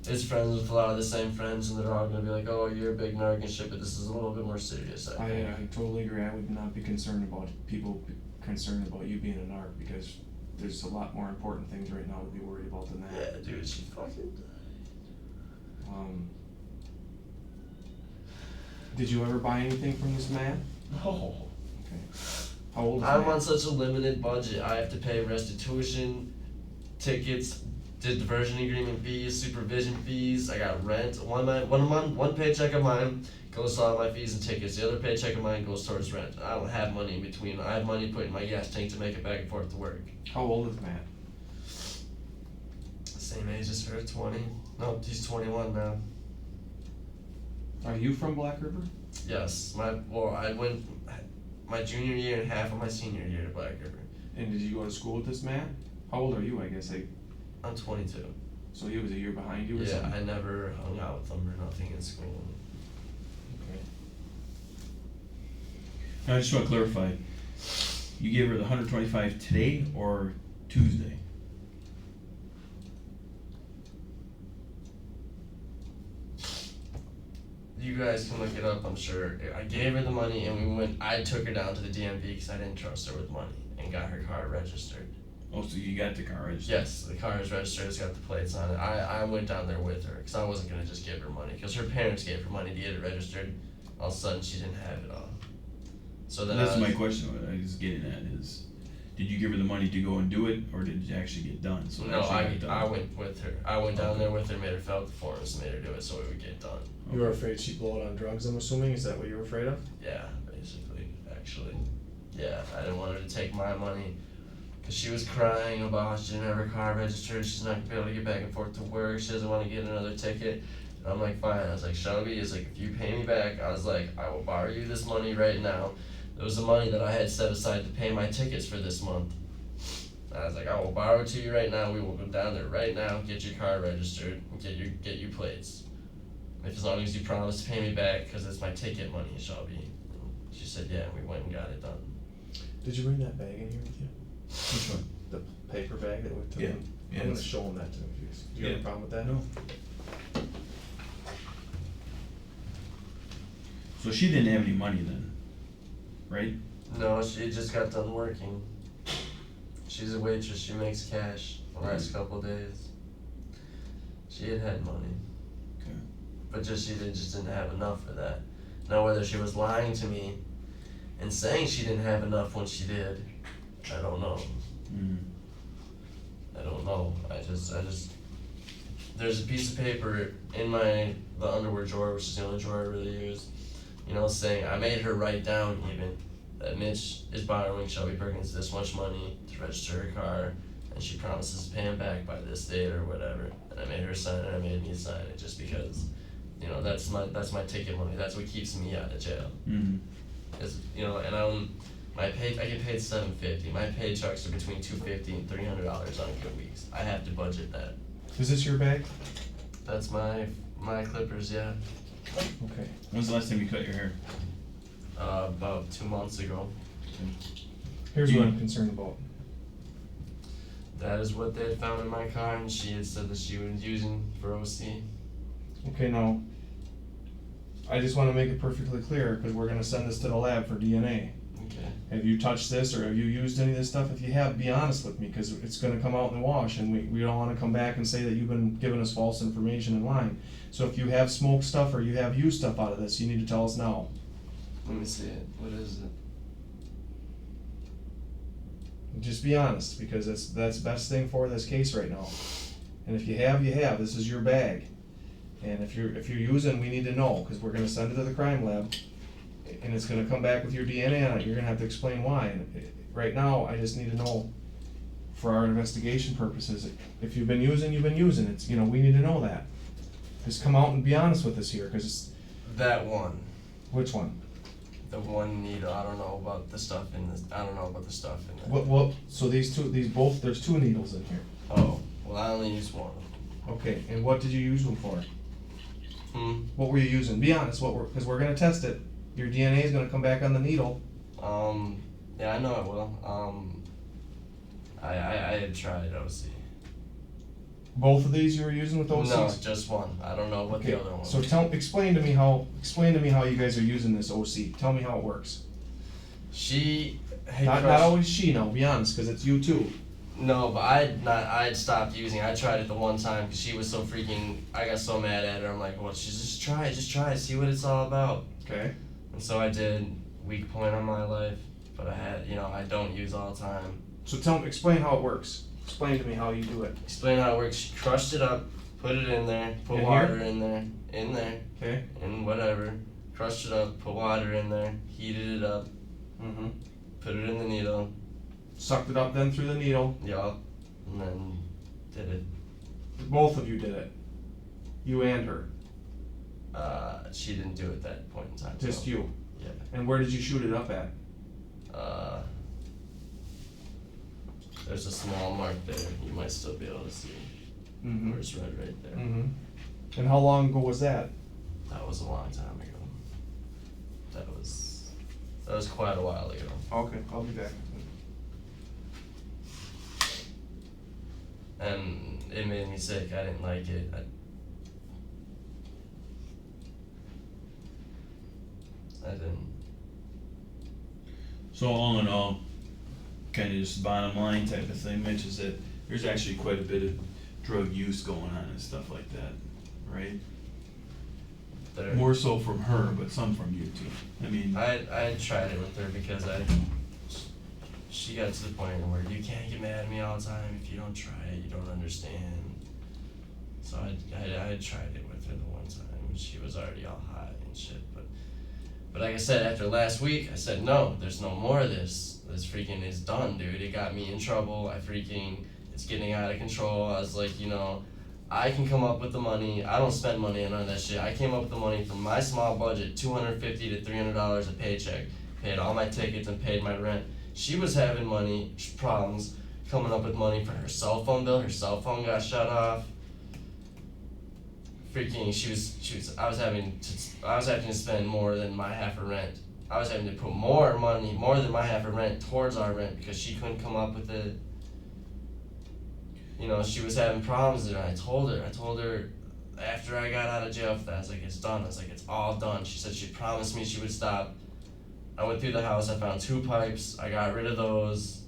it's friends with a lot of the same friends, and they're all gonna be like, "Oh, you're a big narc and shit," but this is a little bit more serious. I think. I totally agree. I would not be concerned about people concerned about you being a narc, because there's a lot more important things right now to be worried about than that. Yeah, dude, she fucking. Did you ever buy anything from this man? No. Okay. How old is I'm Matt? on such a limited budget. I have to pay restitution, tickets, diversion agreement fees, supervision fees. I got rent. One paycheck of mine goes to all my fees and tickets. The other paycheck of mine goes towards rent. I don't have money in between. I have money put in my gas tank to make it back and forth to work. How old is Matt? Same age as her, 20. No, he's 21 now. Are you from Black River? Yes, I went my junior year and half of my senior year to Black River. And did you go to school with this man? How old are you, I guess? I'm 22. So he was a year behind you or Yeah, something? I never hung out with him or nothing in school. Okay. Now, I just want to clarify, you gave her the 125 today or Tuesday? You guys can look it up, I'm sure. I gave her the money and I took her down to the DMV because I didn't trust her with money and got her car registered. Oh, so you got the car registered? Yes, the car is registered, it's got the plates on it. I went down there with her because I wasn't going to just give her money because her parents gave her money to get it registered. All of a sudden, she didn't have it all. So then That's my question, what I was getting at is, did you give her the money to go and do it, or did it actually get done? So it No, actually got I done? went with her. I went down there with her, made her fill out the forms, made her do it so it would get done. You were afraid she'd blow it on drugs, I'm assuming? Is that what you were afraid of? Yeah, basically, actually. Yeah, I didn't want her to take my money because she was crying about she didn't have her car registered, she's not gonna be able to get back and forth to work, she doesn't want to get another ticket. And I'm like, fine. I was like, Shelby, is like, if you pay me back, I was like, I will borrow you this money right now. It was the money that I had set aside to pay my tickets for this month. I was like, I will borrow it to you right now, we will go down there right now, get your car registered, and get your plates. If as long as you promise to pay me back, because it's my ticket money, Shelby. And she said, yeah, and we went and got it done. Did you bring that bag in here with you? Which one? The paper bag that we took Yeah. in? Yeah, I'm gonna it's- show him that to him. Do you have a Yeah. problem with that? No. So she didn't have any money then, right? No, she just got done working. She's a waitress, she makes cash the last couple days. She had money. Okay. But she just didn't have enough for that. Now whether she was lying to me and saying she didn't have enough when she did, I don't know. Mm. I don't know. I just there's a piece of paper in the underwear drawer, which is the only drawer I really use, saying I made her write down even that Mitch is borrowing Shelby Perkins this much money to register her car, and she promises to pay him back by this date or whatever. And I made her sign it, I made me sign it just because, that's my ticket money. That's what keeps me out of jail. Mm. And I get paid $750. My paychecks are between $250 and $300 on good weeks. I have to budget that. Is this your bag? That's my clippers, yeah. Okay. When's the last time you cut your hair? About 2 months ago. Here's what I'm concerned about. That is what they had found in my car, and she had said that she was using for OC. Okay, now, I just wanna make it perfectly clear, cause we're gonna send this to the lab for DNA. Okay. Have you touched this, or have you used any of this stuff? If you have, be honest with me, cause it's gonna come out in the wash, and we don't wanna come back and say that you've been giving us false information and lying. So if you have smoked stuff, or you have used stuff out of this, you need to tell us now. Let me see it. What is it? Just be honest, because that's the best thing for this case right now. And if you have, you have. This is your bag. And if you're using, we need to know, because we're gonna send it to the crime lab, and it's gonna come back with your DNA on it. You're gonna have to explain why. And right now, I just need to know, for our investigation purposes, if you've been using, you've been using, it's, you know, we need to know that. Just come out and be honest with us here, cause it's, That one. which one? The one needle, I don't know about the stuff in this, I don't know about the stuff in it. What, so these both, there's 2 needles in here. Oh, well, I only used one. Okay, and what did you use them for? What were you using? Be honest, cause we're gonna test it. Your DNA is gonna come back on the needle. Yeah, I know it will. I had tried OC. Both of these you were using with OC? No, just one. I don't know what Okay, the other one so was. explain to me how you guys are using this OC. Tell me how it works. She had Not crushed- always she, no, be honest, cause it's you too. No, but I'd stopped using. I tried it the one time because she was so freaking. I got so mad at her. I'm like, well, just try it, see what it's all about. Okay. And so I did. Weak point on my life, but I don't use all the time. So explain how it works. Explain to me how you do it. Explain how it works. She crushed it up, put it in there, put In water here? in there, Okay. and whatever. Crushed it up, put water in there, heated it up, Mm-hmm. put it in the needle, Sucked it up then through the needle. y'all, and then did it. Both of you did it. You and her. She didn't do it that point in time. Just so, you. Yeah. And where did you shoot it up at? There's a small mark there. You might still be able to see Mm-hmm. where it's red right there. Mm-hmm. And how long ago was that? That was a long time ago. That was quite a while ago. Okay, I'll be back. And it made me sick. I didn't like it. I didn't. So all in all, kind of just bottom line type of thing, Mitch, is that there's actually quite a bit of drug use going on and stuff like that, right? There. More so from her, but some from you too. I mean, I tried it with her because she got to the point where you can't get mad at me all the time if you don't try it, you don't understand. So I tried it with her the one time when she was already all hot and shit. But like I said, after last week, I said no, there's no more of this. This freaking is done, dude. It got me in trouble. It's getting out of control. I was like, I can come up with the money. I don't spend money on none of that shit. I came up with the money from my small budget, $250 to $300 a paycheck. Paid all my tickets and paid my rent. She was having problems coming up with money for her cell phone bill. Her cell phone got shut off. I was having to spend more than my half of rent. I was having to put more than my half of rent towards our rent because she couldn't come up with it. She was having problems and I told her after I got out of jail for that, I was like, it's done. I was like, it's all done. She said she promised me she would stop. I went through the house, I found 2 pipes, I got rid of those.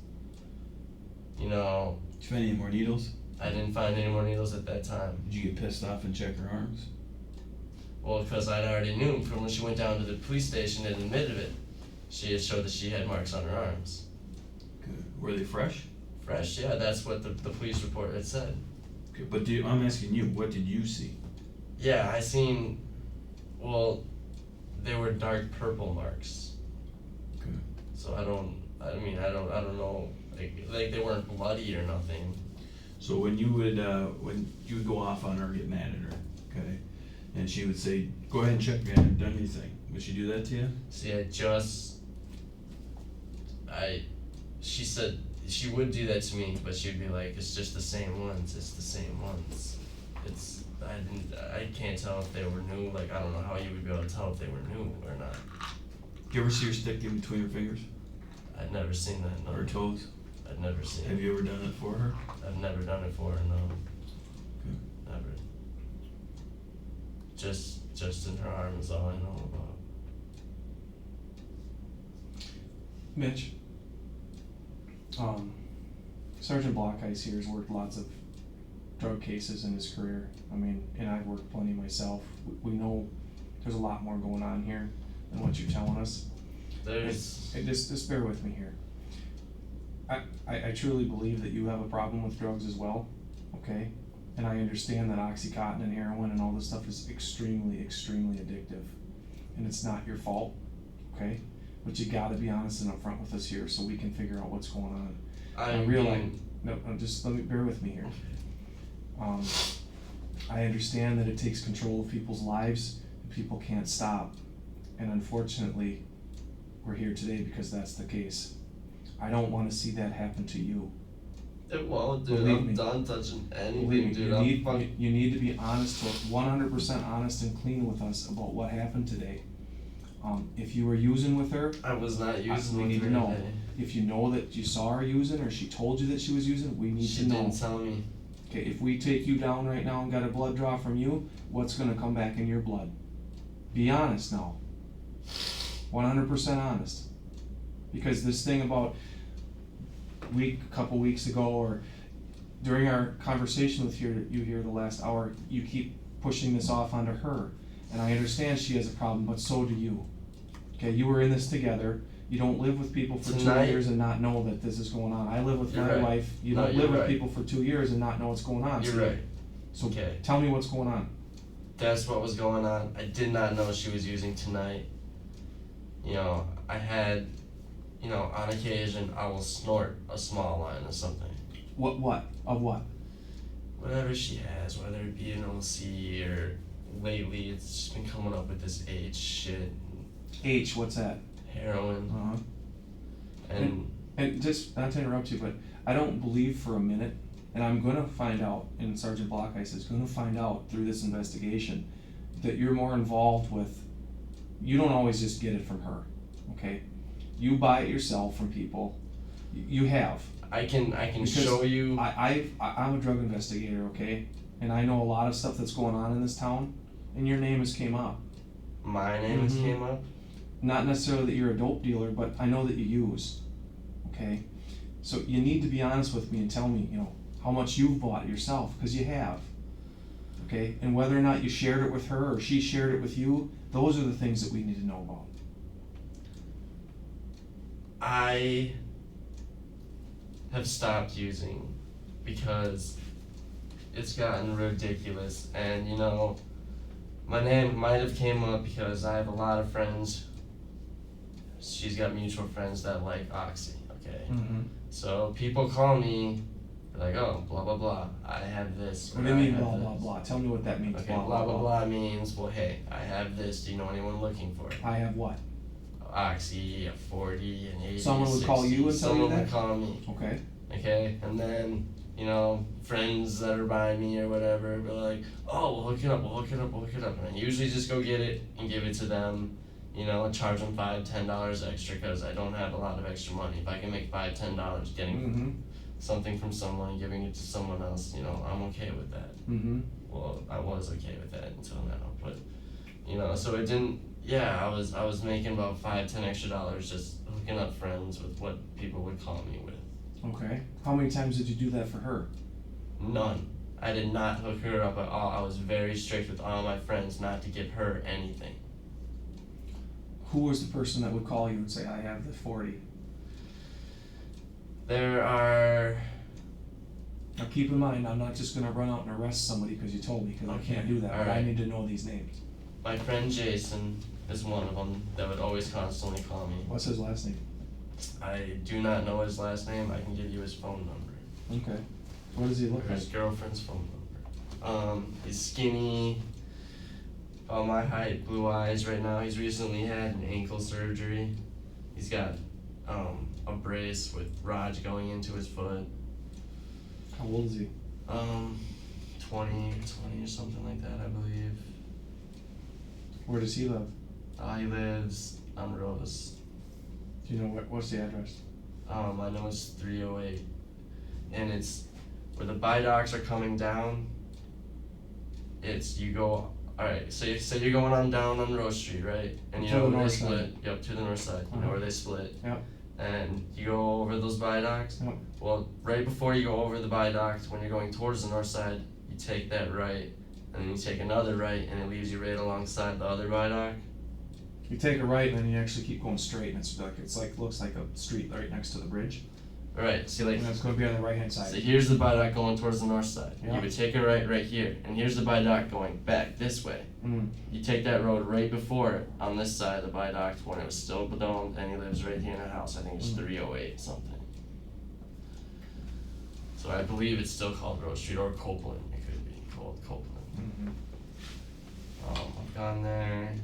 did you find any more needles? I didn't find any more needles at that time. Did you get pissed off and check her arms? Well, because I already knew from when she went down to the police station and admitted it. She had showed that she had marks on her arms. Good. Were they fresh? Fresh, yeah, that's what the police report had said. Okay, but I'm asking you, what did you see? Yeah, they were dark purple marks. Okay. So I don't know, like they weren't bloody or nothing. So when you would go off on her, get mad at her, okay, and she would say, "Go ahead and check me. I haven't done anything." Would she do that to you? See, she said she would do that to me, but she'd be like, "It's just the same ones. It's the same ones. I can't tell if they were new. Like I don't know how you would be able to tell if they were new or not. Do you ever see her stick in between her fingers I'd never seen that. No. or her toes? I'd never seen Have it. you ever done it for her? I've never done it for her. No. Never. Just in her arm is all I know about. Mitch, Sergeant Blockice here has worked lots of drug cases in his career. And I've worked plenty myself. We know there's a lot more going on here than what you're telling us. Just bear with me here. I truly believe that you have a problem with drugs as well, okay? And I understand that Oxycontin and heroin and all this stuff is extremely, extremely addictive. And it's not your fault, okay? but you gotta be honest and upfront with us here so we can figure out what's going on. I realize, mean, no, just let me, bear with me here. I understand that it takes control of people's lives, and people can't stop, and unfortunately, we're here today because that's the case. I don't wanna see that happen to you. it won't, dude. Believe I'm me. done touching anything, Believe me, dude. you need to be honest, 100% honest and clean with us about what happened today. If you were using with her, I was not using we with need her to know. today. If you know that you saw her using or she told you that she was using, we need She to know. didn't tell me. Okay, if we take you down right now and got a blood draw from you, what's gonna come back in your blood? Be honest now. 100% honest. Because this thing about a couple weeks ago, or during our conversation with you here the last hour, you keep pushing this off onto her. And I understand she has a problem, but so do you. Okay, you were in this together. You don't live with people for Tonight- 2 years and not know that this is going on. I live with You're my right. wife. You No, don't you're live with right. people for 2 years and not know what's going on. You're So- right. So Okay. tell me what's going on. That's what was going on. I did not know she was using tonight. You know, I had, you know, on occasion I will snort a small line or something. What? Of what? Whatever she has, whether it be an OC or lately it's just been coming up with this H shit, H, what's that? heroin, Uh-huh. and And just, not to interrupt you, but I don't believe for a minute, and I'm gonna find out, and Sergeant Blockice is gonna find out through this investigation, that you're more involved with, you don't always just get it from her, okay? You buy it yourself from people, you have. I can Because show you. I'm a drug investigator, okay? And I know a lot of stuff that's going on in this town, and your name has came up. My name has Mhm. came up. Not necessarily that you're a dope dealer, but I know that you use, okay? So you need to be honest with me and tell me, you know, how much you've bought yourself, because you have, okay? And whether or not you shared it with her or she shared it with you, those are the things that we need to know about. I have stopped using because it's gotten ridiculous, and you know, my name might have came up because I have a lot of friends. She's got mutual friends that like Oxy, okay? Mm-hmm. So people call me, they're like, oh, blah blah blah, I have this. What or do you I mean have blah this." blah blah? Tell me what that means. Okay, blah blah blah means, well, hey, I have this. Do you know anyone looking for it? I have what? Oxy, a 40, an 80, Someone would call 60. you and tell you Someone that? would call me. Okay. Okay, and then, you know, friends that are by me or whatever be like, oh, we'll hook it up, and I usually just go get it and give it to them, you know, charge them $5-10 extra because I don't have a lot of extra money. If I can make $5-10 getting Mm-hmm. something from someone and giving it to someone else, you know, I'm okay with that. Mm-hmm. Well, I was okay with that until now, but, you know, so it didn't, yeah, I was making about $5-10 extra just hooking up friends with what people would call me with. Okay. How many times did you do that for her? None. I did not hook her up at all. I was very strict with all my friends not to give her anything. Who was the person that would call you and say, I have the 40? There are, Now keep in mind, I'm not just gonna run out and arrest somebody because you told me, because I Okay, can't do that, but I alright. need to know these names. my friend Jason is one of them that would always constantly call me. What's his last name? I do not know his last name. I can give you his phone number. Okay. What does he Or look like? his girlfriend's phone number. He's skinny, about my height, blue eyes right now. He's recently had an ankle surgery. He's got a brace with rods going into his foot. How old is he? 20 or something like that, I believe. Where does he live? He lives on Rose. Do you know what's the address? I know it's 308, and it's where the Bidocs are coming down. It's you go. All right, so say you're going on down on Rose Street, right? And you To know the where they north split. side. Yep, to the north side. You know Uh-huh. where they split. Yep. And you go over those Bidocs. Yep. Well, right before you go over the Bidocs, when you're going towards the north side, you take that right, and then you take another right, and it leaves you right alongside the other Bidoc. You take a right and then you actually keep going straight, and it's like looks like a street right next to the bridge. Right, see like, And it's gonna be on the right hand so side. here's the viaduct going towards the north side. Yeah. You would take a right here, and here's the viaduct going back this way. Mm. You take that road right before it on this side of the viaduct when it was still domed, and he lives right here in a house. I think it's 308 something. So I believe it's still called Rose Street or Copeland. It could be called Copeland. Mhm. I've gone there.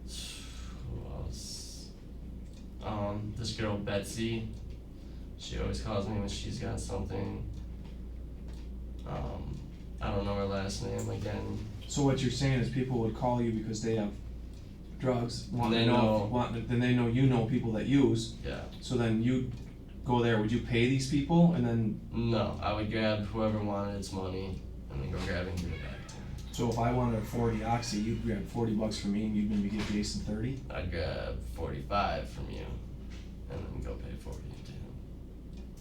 Who else? This girl Betsy. She always calls me when she's got something. I don't know her last name again. So what you're saying is people would call you because they have drugs, then they know you know people that use, Yeah. so then you go there, would you pay these people and then, No, I would grab whoever wanted its money and then go grab it and give it back to him. so if I wanted 40 oxy, you'd grab $40 from me and you'd maybe give Jason 30? I'd grab 45 from you and then go pay 40 to him.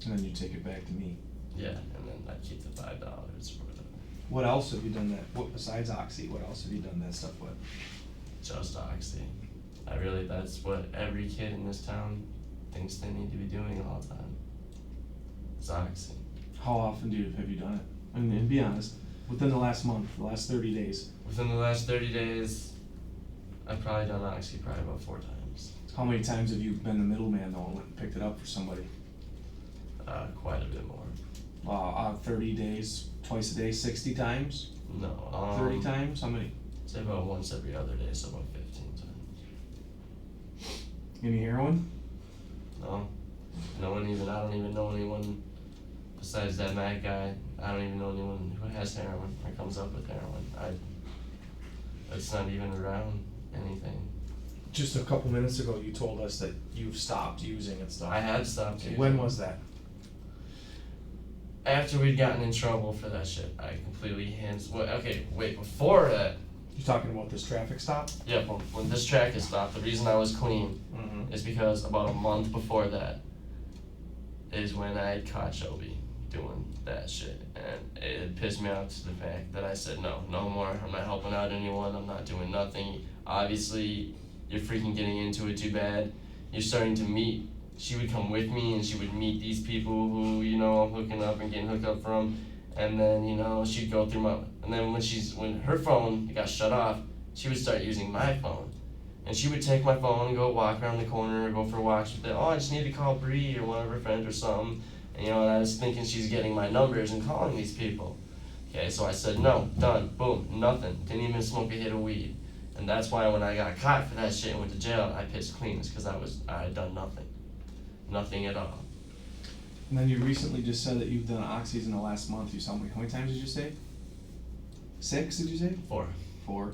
And then you take it back to me. Yeah, and then I'd keep the $5 or whatever. What else have you done that, what besides oxy, what else have you done that stuff with? Just Oxy. That's what every kid in this town thinks they need to be doing all the time. It's Oxy. How often have you done it? And be honest, within the last month, the last 30 days, Within the last 30 days, I've probably done Oxy probably about 4 times. how many times have you been the middleman though and went and picked it up for somebody? Quite a bit more. 30 days, twice a day, 60 times? No, 30 times? How many? say about once every other day, so about 15 times. Any heroin? No, I don't even know anyone besides that Matt guy. I don't even know anyone who has heroin or comes up with heroin. It's not even around anything. Just a couple minutes ago, you told us that you've stopped using and stuff. I had stopped using. When was that? After we'd gotten in trouble for that shit, I completely before that, You're talking about this traffic stop? yeah, when this traffic stopped, the reason I was clean Mm-hmm. is because about a month before that is when I had caught Shelby doing that shit, and it had pissed me off to the fact that I said no more, I'm not helping out anyone, I'm not doing nothing. Obviously, you're freaking getting into it too bad. You're starting to meet, she would come with me and she would meet these people who, I'm hooking up and getting hooked up from, and then, she'd go through and then when her phone got shut off, she would start using my phone. And she would take my phone and go walk around the corner or go for walks with it. Oh, I just need to call Bree or one of her friends or something. And, and I was thinking she's getting my numbers and calling these people. Okay, so I said, no, done, boom, nothing. Didn't even smoke a hit of weed. And that's why when I got caught for that shit and went to jail, I pissed clean. It's because I had done nothing. Nothing at all. And then you recently just said that you've done oxys in the last month. You saw me. How many times did you say? 6, did you say? 4. 4.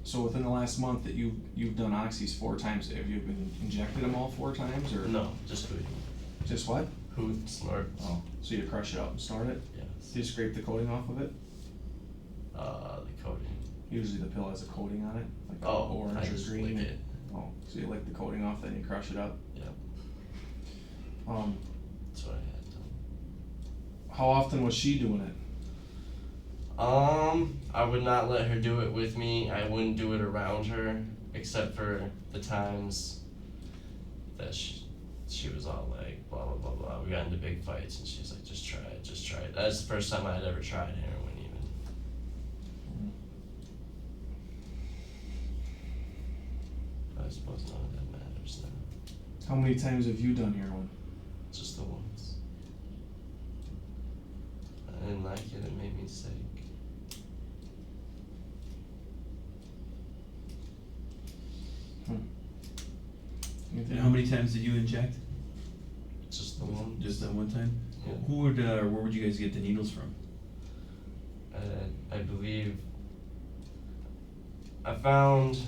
So within the last month that you've done oxys 4 times, have you been injected them all 4 times or? No, just food. Just what? Food, snort. Oh, so you crush it up and snort it? Yes. Do you scrape the coating off of it? The coating. Usually the pill has a coating on it, like Oh, orange I or just green. lick it. Oh, so you lick the coating off, then you crush it up. Yeah, that's what I had done. How often was she doing it? I would not let her do it with me. I wouldn't do it around her, except for the times that she was all like, blah, blah, blah, blah. We got into big fights, and she's like, just try it, just try it. That's the first time I'd ever tried heroin, even. I suppose none of that matters now. How many times have you done heroin? Just the once. I didn't like it, it made me sick. And how many times did you inject? Just the one. Just that one time? Yeah. Where would you guys get the needles from? I believe I found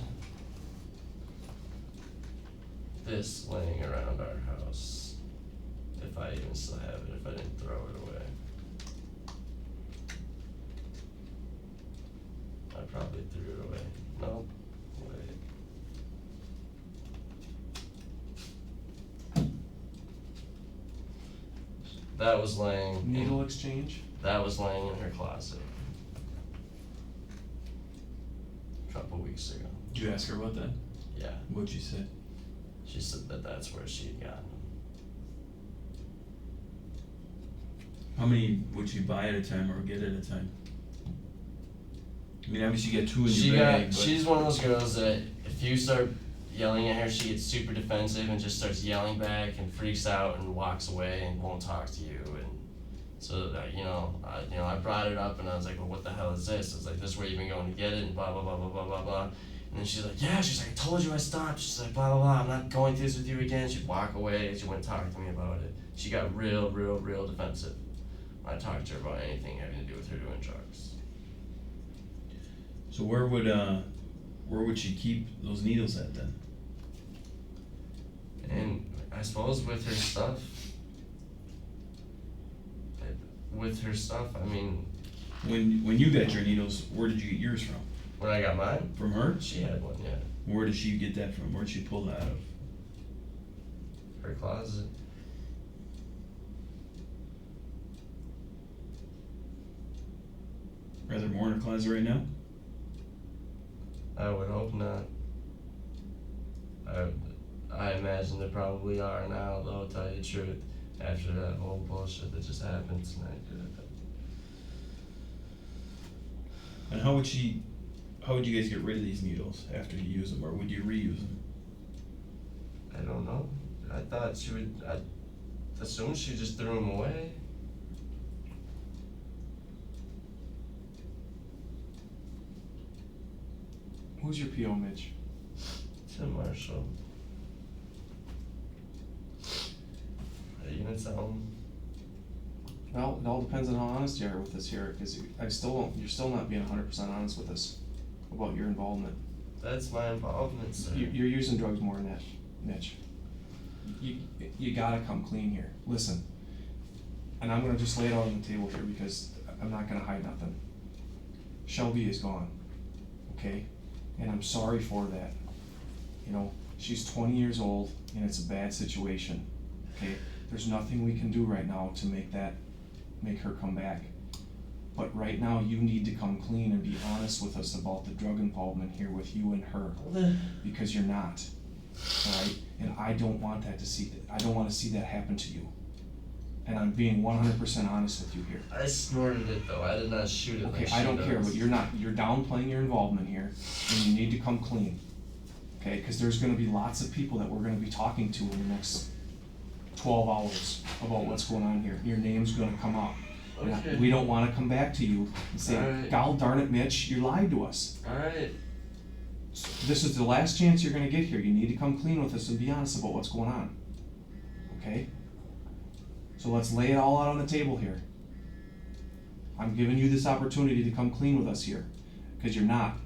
this laying around our house. If I even still have it, if I didn't throw it away. I probably threw it away. No, wait. That was laying. Needle exchange? That was laying in her closet. A couple weeks ago. Did you ask her about that? Yeah. What'd she say? she said that that's where she had gotten them. How many would you buy at a time or get at a time? I mean, obviously you got 2 in your bag, but She's one of those girls that if you start yelling at her, she gets super defensive and just starts yelling back and freaks out and walks away and won't talk to you. And so I brought it up and I was like, well, what the hell is this? I was like, this is where you've been going to get it and blah blah blah blah blah blah blah. And then she's like, yeah. She's like, I told you I stopped. She's like, blah blah blah. I'm not going through this with you again. She'd walk away. She wouldn't talk to me about it. She got real defensive. I talked to her about anything having to do with her doing drugs. so where would she keep those needles at then? And I suppose with her stuff, I mean, When you got your needles, where did you get yours from? when I got mine, From her? she had one, yeah. Where did she get that from? Where did she pull that out of? Her closet. Are there more in her closet right now? I would hope not. I imagine there probably are now, though, to tell you the truth, after that whole bullshit that just happened tonight. And how would you guys get rid of these needles after you use them, or would you reuse them? I don't know. I thought she would, I assumed she just threw them away. Who's your PO, Mitch? Tim Marshall. Are you gonna tell him? Well, it all depends on how honest you are with us here, because you're still not being 100% honest with us about your involvement. That's my involvement, sir. You're using drugs more than that, Mitch. You gotta come clean here. Listen, and I'm gonna just lay it out on the table here because I'm not gonna hide nothing. Shelby is gone, okay? And I'm sorry for that. You know, she's 20 years old and it's a bad situation, okay? There's nothing we can do right now to make her come back. But right now, you need to come clean and be honest with us about the drug involvement here with you and her, because you're not, all right? And I don't want I don't want to see that happen to you. And I'm being 100% honest with you here. I snorted it though. I did not shoot it. Okay, like I she don't care, does. but you're downplaying your involvement here, and you need to come clean, okay? Because there's going to be lots of people that we're going to be talking to in the next 12 hours about what's going on here. Your name's going to come up. And Okay. we don't want to come back to you and say, Alright. "God darn it, Mitch, you lied to us." Alright. This is the last chance you're going to get here. You need to come clean with us and be honest about what's going on, okay? So let's lay it all out on the table here. I'm giving you this opportunity to come clean with us here, because you're not.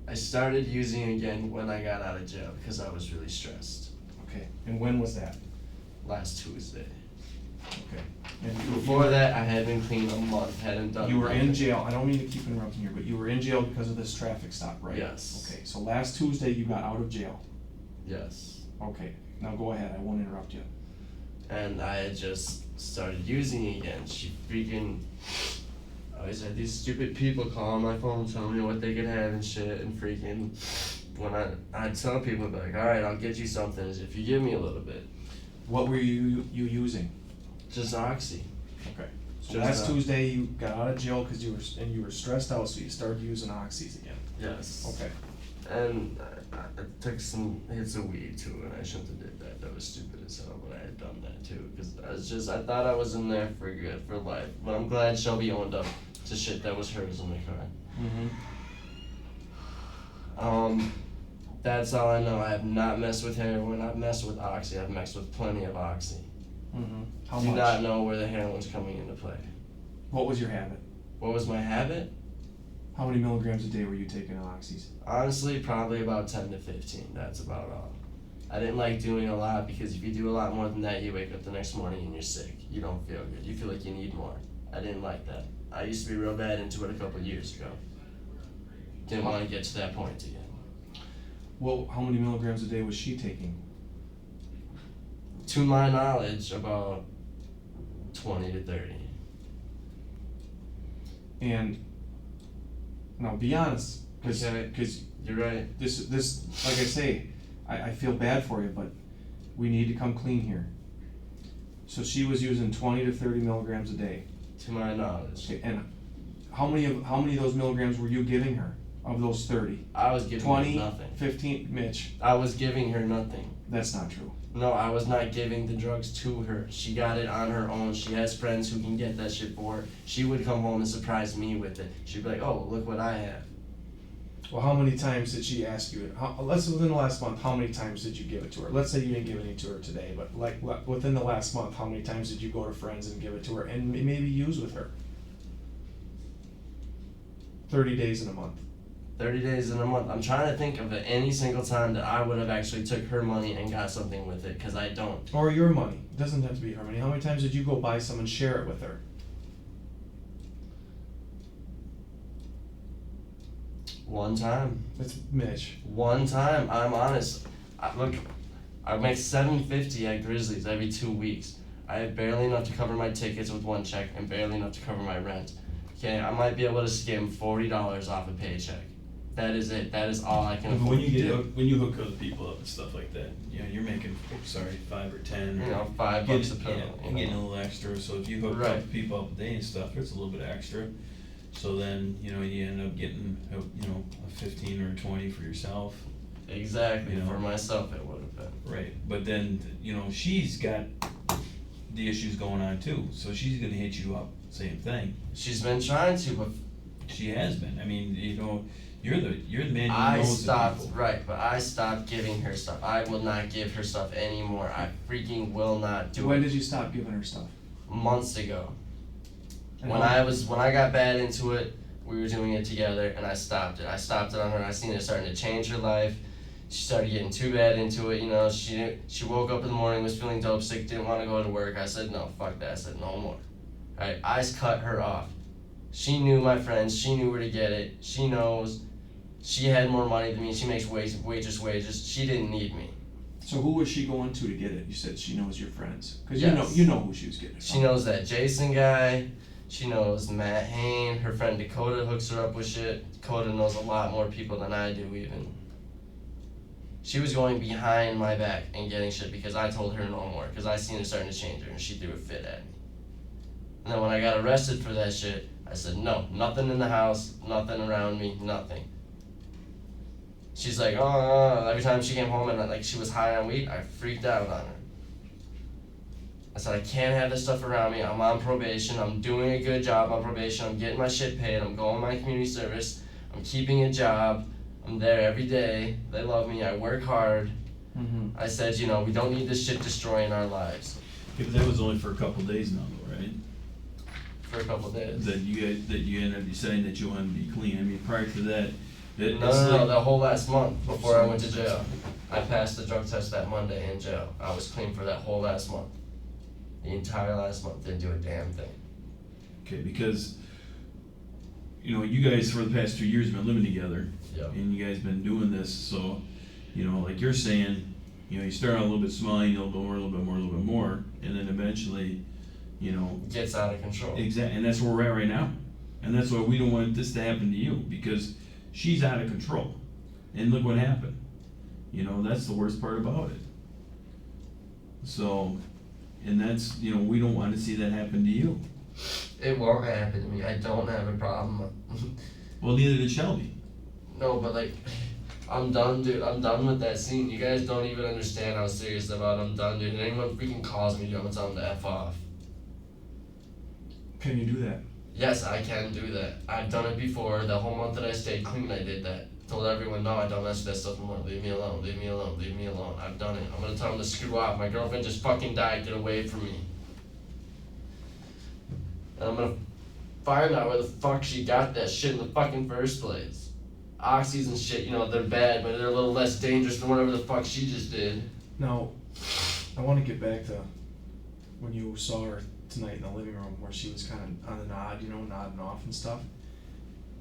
I started using again when I got out of jail because I was really stressed. Okay, and when was that? Last Tuesday. Okay. And Before that, I had been clean a month. Hadn't done. you were in nothing. jail. I don't mean to keep interrupting here, but you were in jail because of this traffic stop, right? Yes. Okay, so last Tuesday you got out of jail. Yes. Okay, now go ahead. I won't interrupt you. And I had just started using again. She freaking always had these stupid people call on my phone telling me what they could have and shit, and freaking when I'd tell people, I'd be like, alright, I'll get you something if you give me a little bit. What were you using? Just Oxy. Okay. So Just last that. Tuesday you got out of jail because you were stressed out, so you started using oxys again. Yes. Okay. And I took some hits of weed too, and I shouldn't have did that. That was stupid as hell, but I had done that too, because I thought I was in there for good, for life. But I'm glad Shelby owned up to shit that was hers in the car. Mm-hmm. That's all I know. I have not messed with heroin. I've messed with Oxy. I've messed with plenty of Oxy. Mm-hmm. How Do much? not know where the heroin's coming into play. What was your habit? What was my habit? How many milligrams a day were you taking of oxys? Honestly, probably about 10 to 15. That's about all. I didn't like doing a lot because if you do a lot more than that, you wake up the next morning and you're sick. You don't feel good. You feel like you need more. I didn't like that. I used to be real bad into it a couple years ago. Didn't want to get to that point again. Well, how many milligrams a day was she taking? To my knowledge, about 20 to 30. And now be honest, because Okay. You're right. this like I say, I feel bad for you, but we need to come clean here. So she was using 20 to 30 milligrams a day. To my knowledge. Okay, and how many of those milligrams were you giving her of those 30? I was giving 20, her nothing. 15, Mitch, I was giving her nothing. that's not true. No, I was not giving the drugs to her. She got it on her own. She has friends who can get that shit for her. She would come home and surprise me with it. She'd be like, oh, look what I have. Well, how many times did she ask you it? Let's within the last month, how many times did you give it to her? Let's say you didn't give any to her today, but like within the last month, how many times did you go to friends and give it to her and maybe use with her? 30 days in a month. 30 days in a month. I'm trying to think of any single time that I would have actually took her money and got something with it, because I don't. Or your money. It doesn't have to be her money. How many times did you go buy some and share it with her? One time. It's Mitch. One time. I'm honest. Look, I make $750 at Grizzlies every 2 weeks. I have barely enough to cover my tickets with one check and barely enough to cover my rent. Okay, I might be able to skim $40 off a paycheck. That is it. That is all I can But afford when you to get do. when you hook other people up and stuff like that, you're making 5 or 10. You know, $5 a Getting- pill. yeah, you and getting a know. little extra. So if you hook Right. up people up a day and stuff, there's a little bit extra. So then you end up getting a 15 or 20 for yourself. Exactly. You know. For myself, it would have been. Right. But then she's got the issues going on too. So she's gonna hit you up. Same thing. She's been trying to, but She has been. I mean, you're the man who I knows stopped, the people. right, but I stopped giving her stuff. I will not give her stuff anymore. I freaking will not do When it. did you stop giving her stuff? Months ago. And When how- I got bad into it, we were doing it together and I stopped it. I stopped it on her. I seen it starting to change her life. She started getting too bad into it, she woke up in the morning, was feeling dope sick, didn't want to go to work. I said, no, fuck that. I said, no more. Right? I cut her off. She knew my friends, she knew where to get it. She knows. She had more money than me. She makes waitress wages. She didn't need me. So who was she going to get it? You said she knows your friends. Because Yes. you know who she was getting it She from. knows that Jason guy. She knows Matt Hain. Her friend Dakota hooks her up with shit. Dakota knows a lot more people than I do even. She was going behind my back and getting shit because I told her no more. Because I seen it starting to change her and she threw a fit at me. And then when I got arrested for that shit, I said, no, nothing in the house, nothing around me, nothing. She's like, oh, every time she came home and she was high on weed, I freaked out on her. I said, I can't have this stuff around me. I'm on probation. I'm doing a good job on probation. I'm getting my shit paid. I'm going my community service. I'm keeping a job. I'm there every day. They love me. I work hard. Mm-hmm. I said, we don't need this shit destroying our lives Yeah, but that was only for a couple days now, though, right? for a couple days. That you ended up deciding that you wanted to be clean. I mean, prior to that, No, the whole last month before I went to jail. I passed the drug test that Monday in jail. I was clean for that whole last month. The entire last month, didn't do a damn thing. Okay, because you guys for the past 2 years have been living together, Yep. and you guys been doing this. So, like you're saying, you start out a little bit small, a little bit more, a little bit more, a little bit more, and then eventually, Gets out of control. exactly. And that's where we're at right now, and that's why we don't want this to happen to you, because she's out of control, and look what happened. That's the worst part about it. So, and that's we don't want to see that happen to you. It won't happen to me. I don't have a problem. Well, neither did Shelby. No, but I'm done, dude. I'm done with that scene. You guys don't even understand how serious about it. I'm done, dude. And anyone freaking calls me, dude, I'm gonna tell them to F off. Can you do that? Yes, I can do that. I've done it before. The whole month that I stayed clean, I did that. Told everyone, no, I don't mess with that stuff anymore. Leave me alone, leave me alone, leave me alone. I've done it. I'm gonna tell them to screw off. My girlfriend just fucking died. Get away from me. And I'm gonna find out where the fuck she got that shit in the fucking first place. Oxys and shit, they're bad, but they're a little less dangerous than whatever the fuck she just did. Now, I want to get back to when you saw her tonight in the living room where she was kind of on the nod, nodding off and stuff.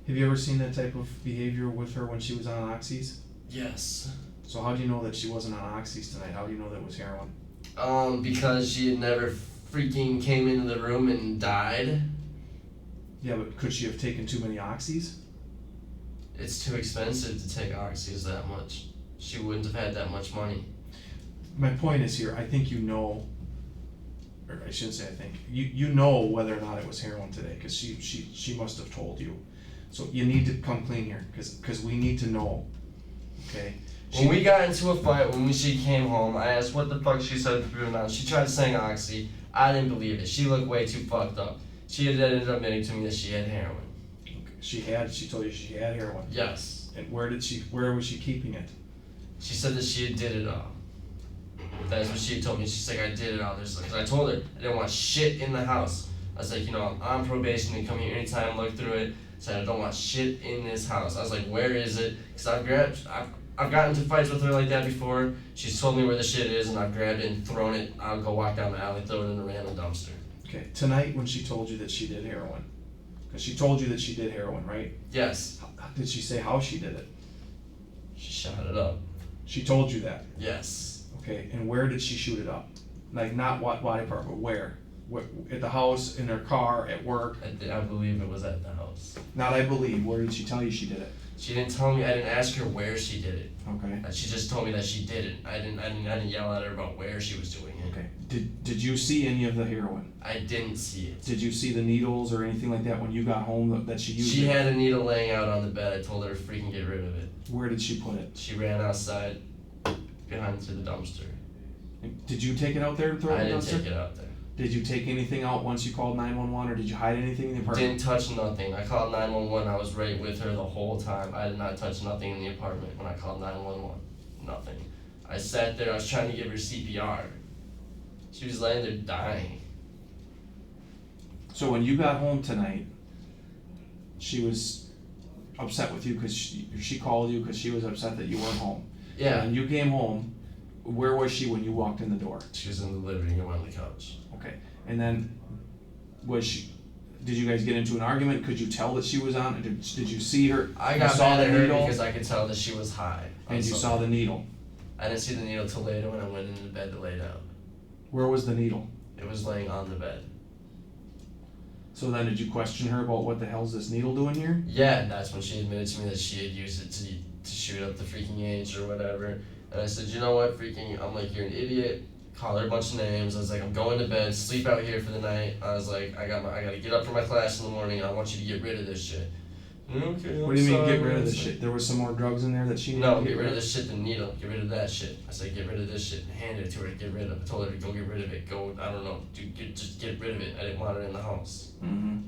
Have you ever seen that type of behavior with her when she was on oxys? Yes. So how do you know that she wasn't on oxys tonight? How do you know that it was heroin? Because she had never freaking came into the room and died. Yeah, but could she have taken too many oxys? It's too expensive to take oxys that much. She wouldn't have had that much money. my point is here, I think you know, or I shouldn't say I think, you know whether or not it was heroin today, cause she must have told you. So you need to come clean here, cause we need to know, okay? When we got into a fight, she came home, I asked what the fuck she said to now. She tried saying oxy. I didn't believe it. She looked way too fucked up. She had ended up admitting to me that she had heroin. Okay. She told you she had heroin. Yes. And where was she keeping it? She said that she had did it all. That's what she had told me. She's like, I did it all. Because I told her I didn't want shit in the house. I was like, I'm on probation and come here anytime, look through it. I said, I don't want shit in this house. I was like, where is it? Because I've gotten into fights with her like that before. She's told me where the shit is and I've grabbed it and thrown it. I'll go walk down the alley, throw it in a random dumpster. Okay, tonight when she told you that she did heroin, because she told you that she did heroin, right? Yes. Did she say how she did it? She shot it up. She told you that? Yes. Okay, and where did she shoot it up? Like, not what body part, but where? At the house, in her car, at work? I believe it was at the house. Not I believe, where did she tell you she did it? She didn't tell me. I didn't ask her where she did it. Okay. She just told me that she did it. I didn't yell at her about where she was doing it. Okay. Did you see any of the heroin? I didn't see it. Did you see the needles or anything like that when you got home that she used? She had a needle laying out on the bed. I told her to freaking get rid of it. Where did she put it? She ran outside, behind to the dumpster. Did you take it out there and throw it I in the didn't dumpster? take it out there. Did you take anything out once you called 911, or did you hide anything in the apartment? Didn't touch nothing. I called 911. I was right with her the whole time. I did not touch nothing in the apartment when I called 911. Nothing. I sat there. I was trying to give her CPR. She was laying there dying. So when you got home tonight, she was upset with you because she called you because she was upset that you weren't home. Yeah. And you came home. Where was she when you walked in the door? She was in the living room on the couch. Okay. And then did you guys get into an argument? Could you tell that she was on? Did you see her? I You got saw mad the at her needle? because I could tell that she was high. And you saw the needle. I didn't see the needle till later when I went into bed to lay down. Where was the needle? It was laying on the bed. So then did you question her about what the hell's this needle doing here? Yeah, and that's when she admitted to me that she had used it to shoot up the freaking H or whatever. And I said, you know what, I'm like, you're an idiot. Call her a bunch of names. I was like, I'm going to bed, sleep out here for the night. I was like, I gotta get up for my class in the morning. And I want you to get rid of this shit. Okay. What do you mean get rid of this shit? There was some more drugs in there that she needed No, to get rid of this shit, the needle. Get rid of that shit. I said, get rid of this shit. Handed it to her to get rid of. I told her to go get rid of it. Go, I don't know, just get rid of it. I didn't want it in the house. Mm-hmm.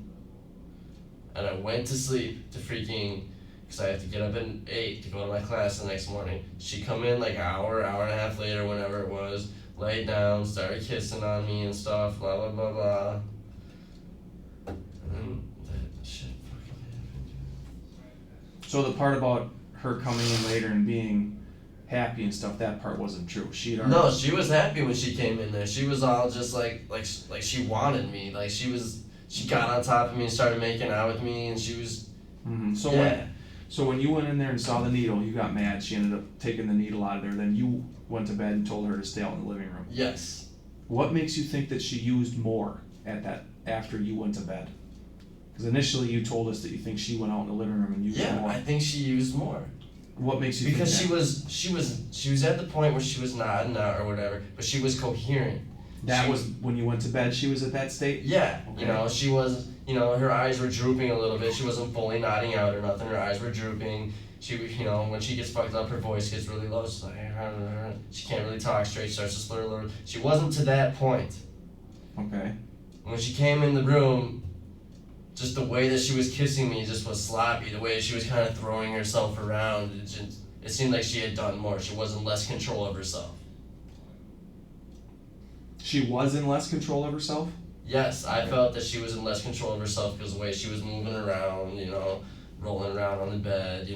And I went to sleep to freaking, because I have to get up at 8 to go to my class the next morning. She come in like an hour and a half later, whenever it was, laid down, started kissing on me and stuff, blah, blah, blah, blah. And then that shit fucking happened. So the part about her coming in later and being happy and stuff, that part wasn't true. She had already... No, she was happy when she came in there. She was all just like she wanted me. Like she got on top of me and started making out with me, and she was. Mm-hmm. So when you went in there and saw the needle, you got mad. She ended up taking the needle out of there. Then you went to bed and told her to stay out in the living room. Yes. What makes you think that she used more after you went to bed? Because initially you told us that you think she went out in the living room and used more. I think she used more. What makes you Because think that? she was at the point where she was nodding out or whatever, but she was coherent. That was when you went to bed. She was at that state. Yeah, Okay. she was. Her eyes were drooping a little bit. She wasn't fully nodding out or nothing. Her eyes were drooping. She, when she gets fucked up, her voice gets really low. She's like, she can't really talk straight. Starts to slur a little. She wasn't to that point. Okay. When she came in the room, just the way that she was kissing me just was sloppy. The way she was kind of throwing herself around, it seemed like she had done more. She wasn't less control of herself. She was in less control of herself? Yes, I felt that she was in less control of herself because the way she was moving around, rolling around on the bed,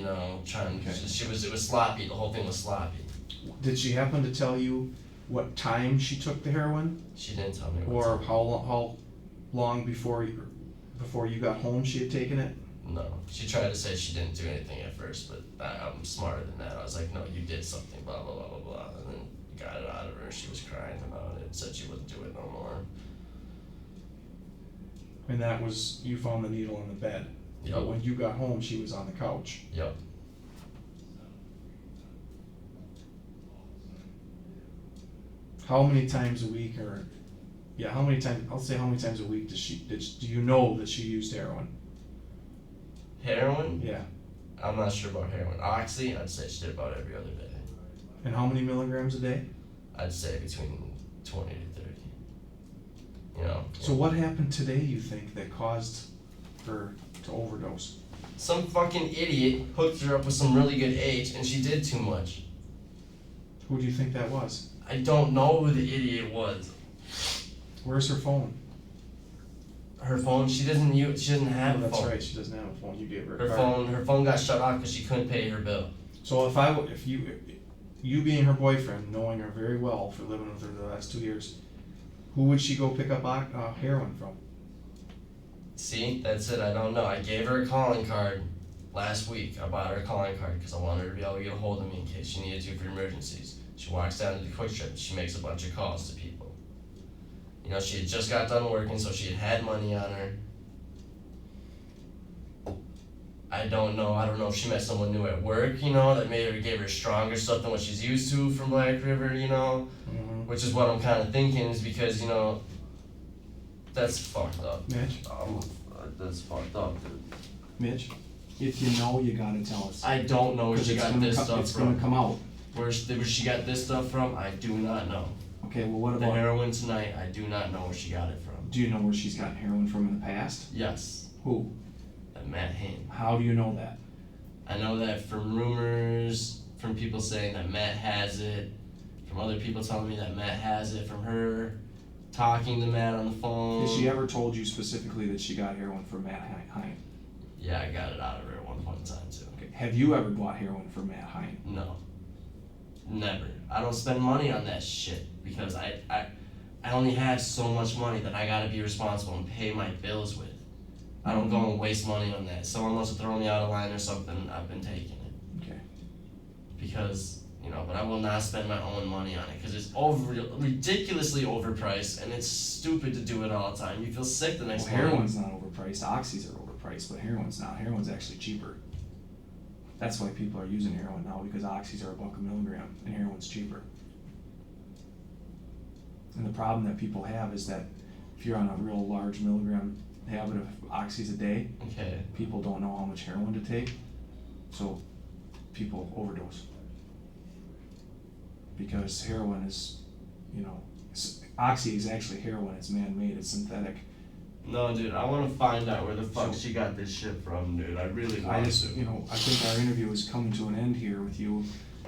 trying. Okay. It was sloppy. The whole thing was sloppy. Did she happen to tell you what time she took the heroin? She didn't tell me. Or how long before you got home she had taken it? No, she tried to say she didn't do anything at first, but I'm smarter than that. I was like, no, you did something, blah blah blah blah blah, and then got it out of her. She was crying about it, said she wouldn't do it no more. And that was, you found the needle in the bed. Yep. But when you got home, she was on the couch. Yep. how many times a week, or, yeah, how many times, I'll say how many times a week do you know that she used heroin? Heroin? Yeah. I'm not sure about heroin. Oxy, I'd say she did about every other day. And how many milligrams a day? I'd say between 20 to 30. You know? So what happened today, you think, that caused her to overdose? Some fucking idiot hooked her up with some really good H and she did too much. Who do you think that was? I don't know who the idiot was. Where's her phone? Her phone, she doesn't have a That's phone. right, she doesn't have a phone, you gave her a Her card. her phone got shut off because she couldn't pay her bill. So if you being her boyfriend, knowing her very well for living with her the last 2 years, who would she go pick up heroin from? See, that's it, I don't know. I gave her a calling card last week. I bought her a calling card because I wanted her to be able to get a hold of me in case she needed to for emergencies. She walks down to the quick trip, she makes a bunch of calls to people. You know, she had just got done working, so she had money on her. I don't know if she met someone new at work, you know, that gave her stronger stuff than what she's used to from Black River, you know, which is what I'm kind of thinking is because, you know, that's fucked up. Mitch? That's fucked up, dude. Mitch, if you know, you gotta tell us. I don't know where 'Cause she it's got gonna this co- stuff It's from. gonna come out. Where she got this stuff from, I do not know. Okay, well, what The about, heroin tonight, I do not know where she got it from. do you know where she's gotten heroin from in the past? Yes, Who? Matt Hain. How do you know that? I know that from rumors, from people saying that Matt has it, from other people telling me that Matt has it, from her talking to Matt on the phone. Has she ever told you specifically that she got heroin from Matt Hine? Yeah, I got it out of her at one point in time too. Okay, have you ever bought heroin from Matt Hine? No. Never. I don't spend money on that shit because I only have so much money that I gotta be responsible and pay my bills with. I don't go and waste money on that. Someone must have thrown me out of line or something, I've been taking it. Okay. Because, you know, but I will not spend my own money on it because it's ridiculously overpriced and it's stupid to do it all the time. You feel sick the next Well, morning. heroin's not overpriced, oxys are overpriced, but heroin's not. Heroin's actually cheaper. That's why people are using heroin now, because oxys are $1 a milligram and heroin's cheaper. And the problem that people have is that if you're on a real large milligram habit of oxys a day, Okay. people don't know how much heroin to take, so people overdose. Because heroin is, you know, oxy is actually heroin, it's man-made, it's synthetic. No, dude, I want to find out where the fuck So- she got this shit from, dude. I really I want just, to. you know, I think our interview is coming to an end here with you,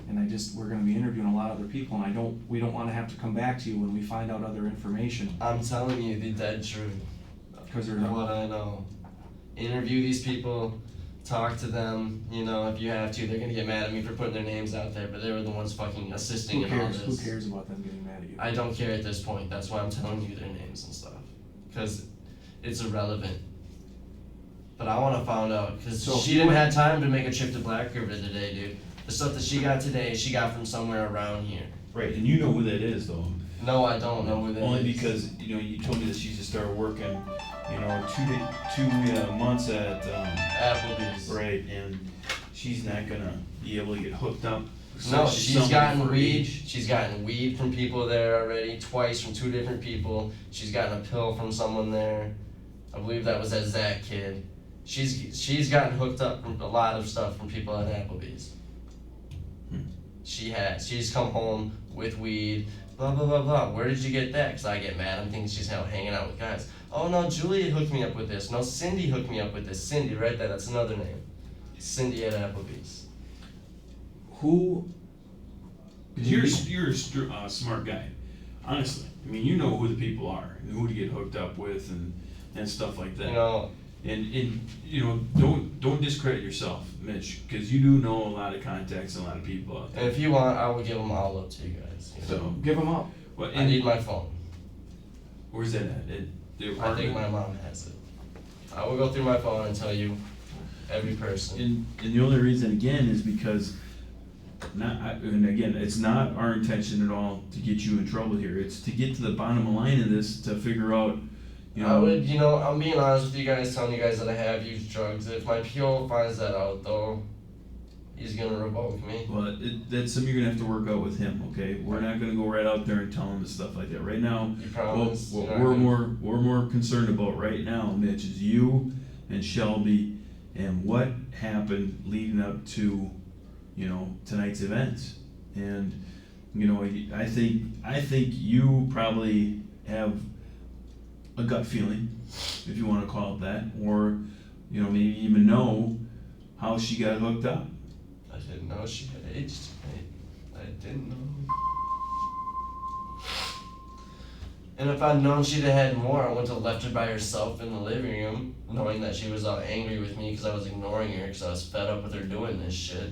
and we're gonna be interviewing a lot of other people, and we don't wanna have to come back to you when we find out other information, I'm telling you the dead truth. because there's What I know. Interview these people, talk to them, you know, if you have to. They're gonna get mad at me for putting their names out there, but they were the ones fucking assisting who in all cares, this. who cares about them getting mad at you? I don't care at this point. That's why I'm telling you their names and stuff. Because it's irrelevant. But I want to find out, because So if she you didn't went- have time to make a trip to Black River today, dude. The stuff that she got today, she got from somewhere around here. Right, and you know who that is though. No, I don't know who that Only is. because, you know, you told me that she just started working, you know, two months at, Applebee's. right, and she's not gonna be able to get hooked up. No, She's she's someone gotten for weed. age. She's gotten weed from people there already, twice from 2 different people. She's gotten a pill from someone there. I believe that was that Zach kid. She's gotten hooked up from a lot of stuff from people at Applebee's. She's come home with weed, blah blah blah blah. Where did you get that? Cause I get mad. I'm thinking she's now hanging out with guys. Oh no, Julia hooked me up with this. No, Cindy hooked me up with this. Cindy, right there. That's another name. Cindy at Applebee's. Who? Cause you're a smart guy, honestly. I mean, you know who the people are, and who to get hooked up with, and stuff like that. You know, And you know, don't discredit yourself, Mitch, because you do know a lot of contacts and a lot of people out and there. if you want, I will give them all up to you guys. You know? So, Give them up. well, I need my phone. where's that at? The I apartment? think my mom has it. I will go through my phone and tell you every person. And the only reason again is because and again, it's not our intention at all to get you in trouble here. It's to get to the bottom line of this, to figure out, you know. I'm being honest with you guys, telling you guys that I have used drugs. If my PO finds that out though, he's gonna revoke me. Well, that's something you're gonna have to work out with him, okay? We're not gonna go right out there and tell him stuff like that. Right now, You promise? what You're not gonna- we're more concerned about right now, Mitch, is you and Shelby and what happened leading up to, tonight's events. And, I think you probably have a gut feeling, if you wanna call it that, or, maybe even know how she got hooked up. I didn't know she had aged. I didn't know. And if I'd known she'd have had more, I wouldn't have left her by herself in the living room, knowing that she was all angry with me because I was ignoring her because I was fed up with her doing this shit.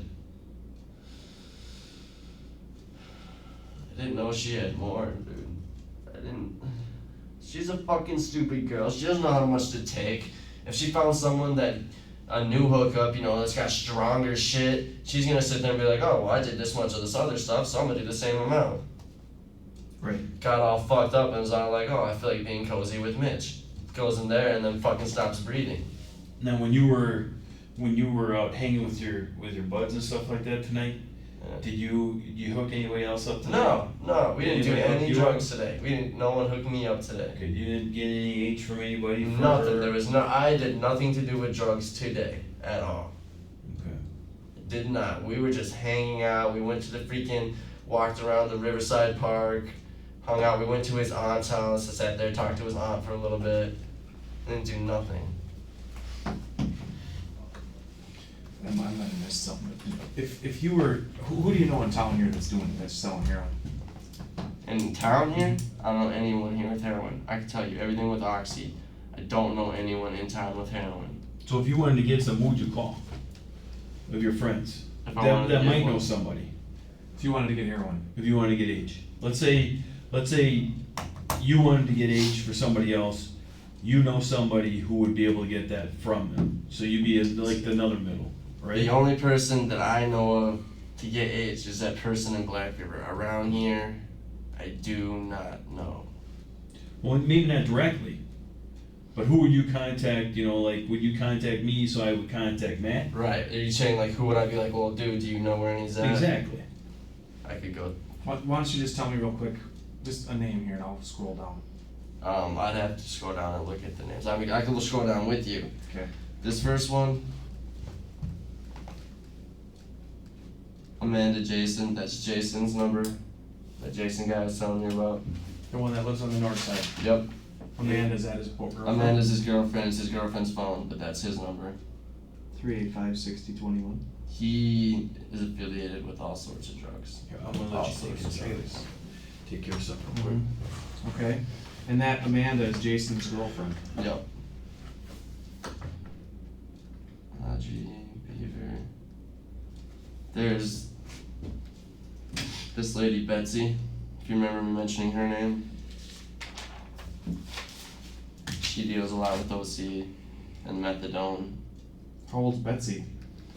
I didn't know she had more, dude. I didn't. She's a fucking stupid girl. She doesn't know how much to take. If she found someone that, a new hookup, that's got stronger shit, she's gonna sit there and be like, oh, well, I did this much of this other stuff, so I'm gonna do the same amount. Right. Got all fucked up and was all like, oh, I feel like being cozy with Mitch. Goes in there and then fucking stops breathing. Now, when you were out hanging with your buds and stuff like that tonight, Yeah. did you hook anybody else up tonight? No, we didn't do Anybody hook any you drugs today. No one hooked me up today. Okay, you didn't get any H from anybody? For Nothing. I did nothing to do with drugs today at all. Okay. Did not. We were just hanging out. We went to the walked around the Riverside Park, hung out. We went to his aunt's house. I sat there, talked to his aunt for a little bit. Didn't do nothing. I might have missed something. If you were, who do you know in town here that's selling heroin? In town here, I don't know anyone here with heroin. I can tell you everything with Oxy. I don't know anyone in town with heroin. So if you wanted to get some, who would you call? Of your friends? If I wanted to That get might one. know somebody. If you wanted to get heroin, If you wanted to get H. Let's say you wanted to get H for somebody else. You know somebody who would be able to get that from them. So you'd be like another middle, right? The only person that I know of to get AIDS is that person in Black River. Around here, I do not know. Well, maybe not directly. But who would you contact, would you contact me so I would contact Matt? Right. Are you saying, like, who would I be like, well, dude, do you know where he's at? Exactly. I could go. why don't you just tell me real quick, just a name here and I'll scroll down. I'd have to scroll down and look at the names. I mean, I could scroll down with you. Okay. This first one, Amanda Jason, that's Jason's number. That Jason guy I was telling you about. The one that lives on the north side. Yep. Amanda's at his girlfriend. Amanda's his girlfriend, it's his girlfriend's phone, but that's his number. 385-6021. He is affiliated with all sorts of drugs. Here, I'm gonna let you take care of something real quick. Mm-hmm. Okay. And that Amanda is Jason's girlfriend. Yep. Audrey Beaver. There's this lady Betsy, if you remember me mentioning her name. She deals a lot with OC and methadone. How old's Betsy?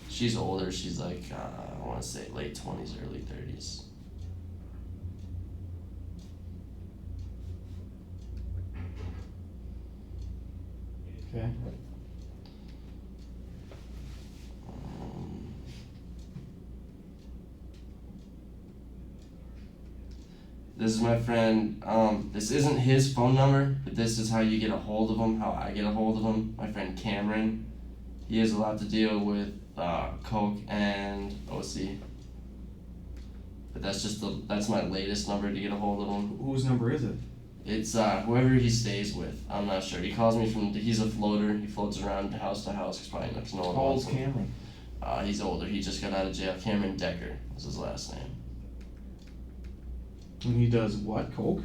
She's older, she's like, I wanna say late 20s, early 30s. Okay. This is my friend, this isn't his phone number, but this is how you get a hold of him, how I get a hold of him. My friend Cameron, he has a lot to deal with coke and OC. But that's my latest number to get a hold of him. Whose number is it? It's whoever he stays with. I'm not sure. He calls me he's a floater. He floats around to house because probably next no one How wants old's him. Cameron? He's older. He just got out of jail. Cameron Decker is his last name. And he does what? Coke?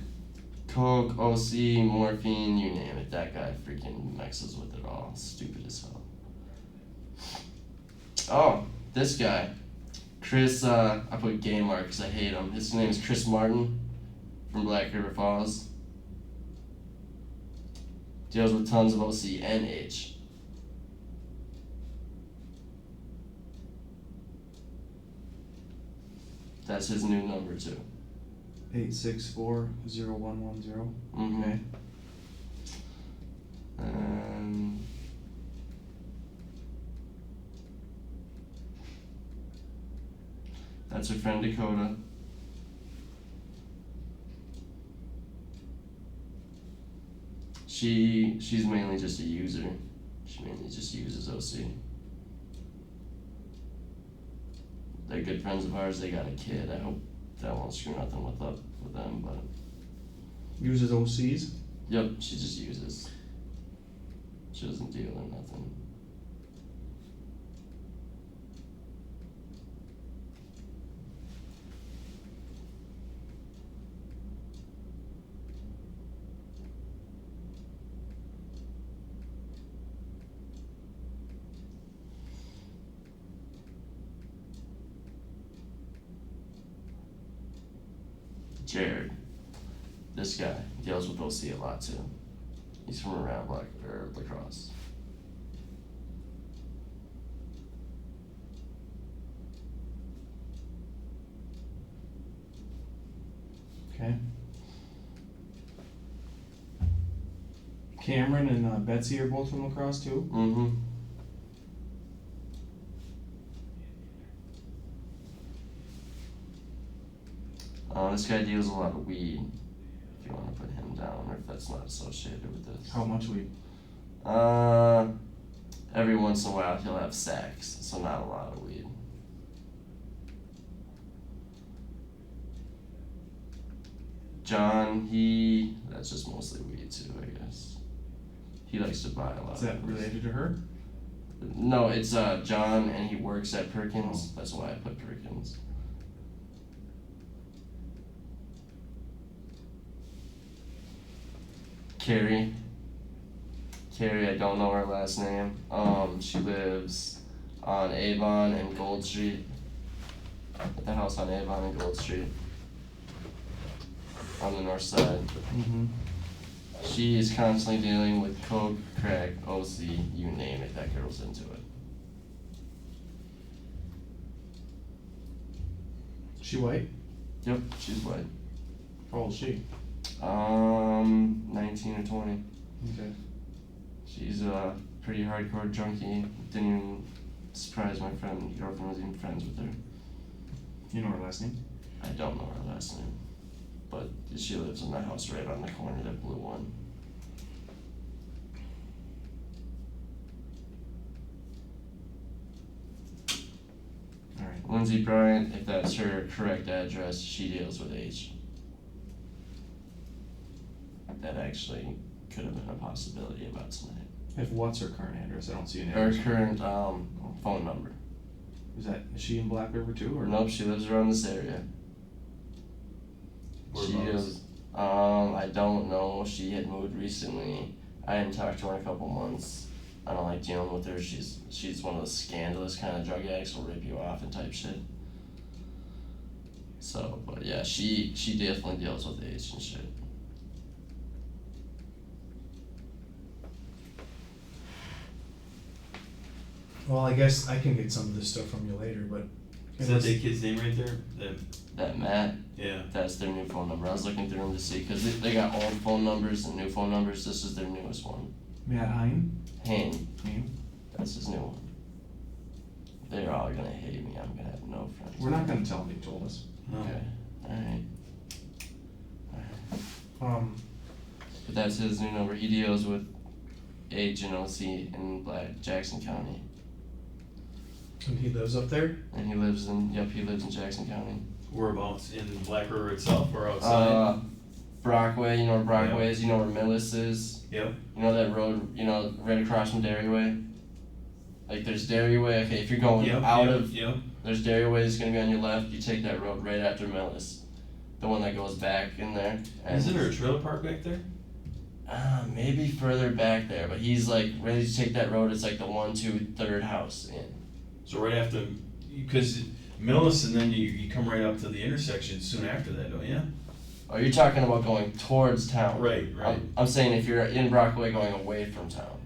Coke, OC, morphine, you name it. That guy freaking mixes with it all. Stupid as hell. Oh, this guy. Chris, I put gay mark because I hate him. His name is Chris Martin from Black River Falls. Deals with tons of OC and H. That's his new number too. 864-0110. Mm-hmm. Okay. That's her friend Dakota. She's mainly just a user. She mainly just uses OC. They're good friends of ours. They got a kid. I hope that won't screw nothing with them. But Uses OCs? yep, she just uses. She doesn't deal in nothing. Jared, this guy deals with OC a lot too. He's from around Lacrosse. Okay. Cameron and Betsy are both from Lacrosse too? Mm-hmm. This guy deals a lot of weed, if you want to put him down, or if that's not associated with this. How much weed? Every once in a while he'll have sacks, so not a lot of weed. John, that's just mostly weed too, I guess. He likes to buy a lot. Is that of related to her? No, it's John, and he works at Perkins. That's why I put Perkins. Carrie, I don't know her last name. She lives on Avon and Gold Street. At the house on Avon and Gold Street. On the north side. Mm-hmm. She is constantly dealing with coke, crack, OC, you name it, that girl's into it. She white? Yep, she's white. How old is she? 19 or 20. Okay. She's a pretty hardcore junkie. Didn't even surprise my girlfriend was even friends with her. You know her last name? I don't know her last name. But she lives in the house right on the corner, that blue one. Alright. Lindsay Bryant, if that's her correct address, she deals with H. That actually could have been a possibility about tonight. If what's her current address? I don't see an Her address. current phone number. Is she in Black River too, or? Nope, she lives around this area. She Whereabouts? is, I don't know. She had moved recently. I hadn't talked to her in a couple months. I don't like dealing with her. She's one of those scandalous kind of drug addicts who'll rip you off and type shit. So, but yeah, she definitely deals with AIDS and shit. Well, I guess I can get some of this stuff from you later, but. Is that the kid's name right there? That Matt, Yeah. that's their new phone number. I was looking through them to see, because they got old phone numbers and new phone numbers. This is their newest one. Matt Hein? Hain, Hein? that's his new one. They're all gonna hate me. I'm gonna have no friends. We're not gonna tell him he told us. No. Okay, alright. But that's his new number. He deals with H and OC in Jackson County. And he lives up there? And he lives in Jackson County. Whereabouts? In Black River itself or outside? Brockway, you know where Brockway Yeah. is, you know where Millis is? Yep. You know that road, right across from Dairyway? Like there's Dairyway, okay, if you're going Yep. Yep. there's Dairyway that's gonna be on your left, you take that road right after Millis. The one that goes back in there. Isn't there a trailer park back there? Maybe further back there, but he's like ready to take that road, it's like the 1, 2, 3rd house in. So right after, because Millis and then you come right up to the intersection soon after that, don't you? Oh, you're talking about going towards town. Right. I'm saying if you're in Brockway going away from town.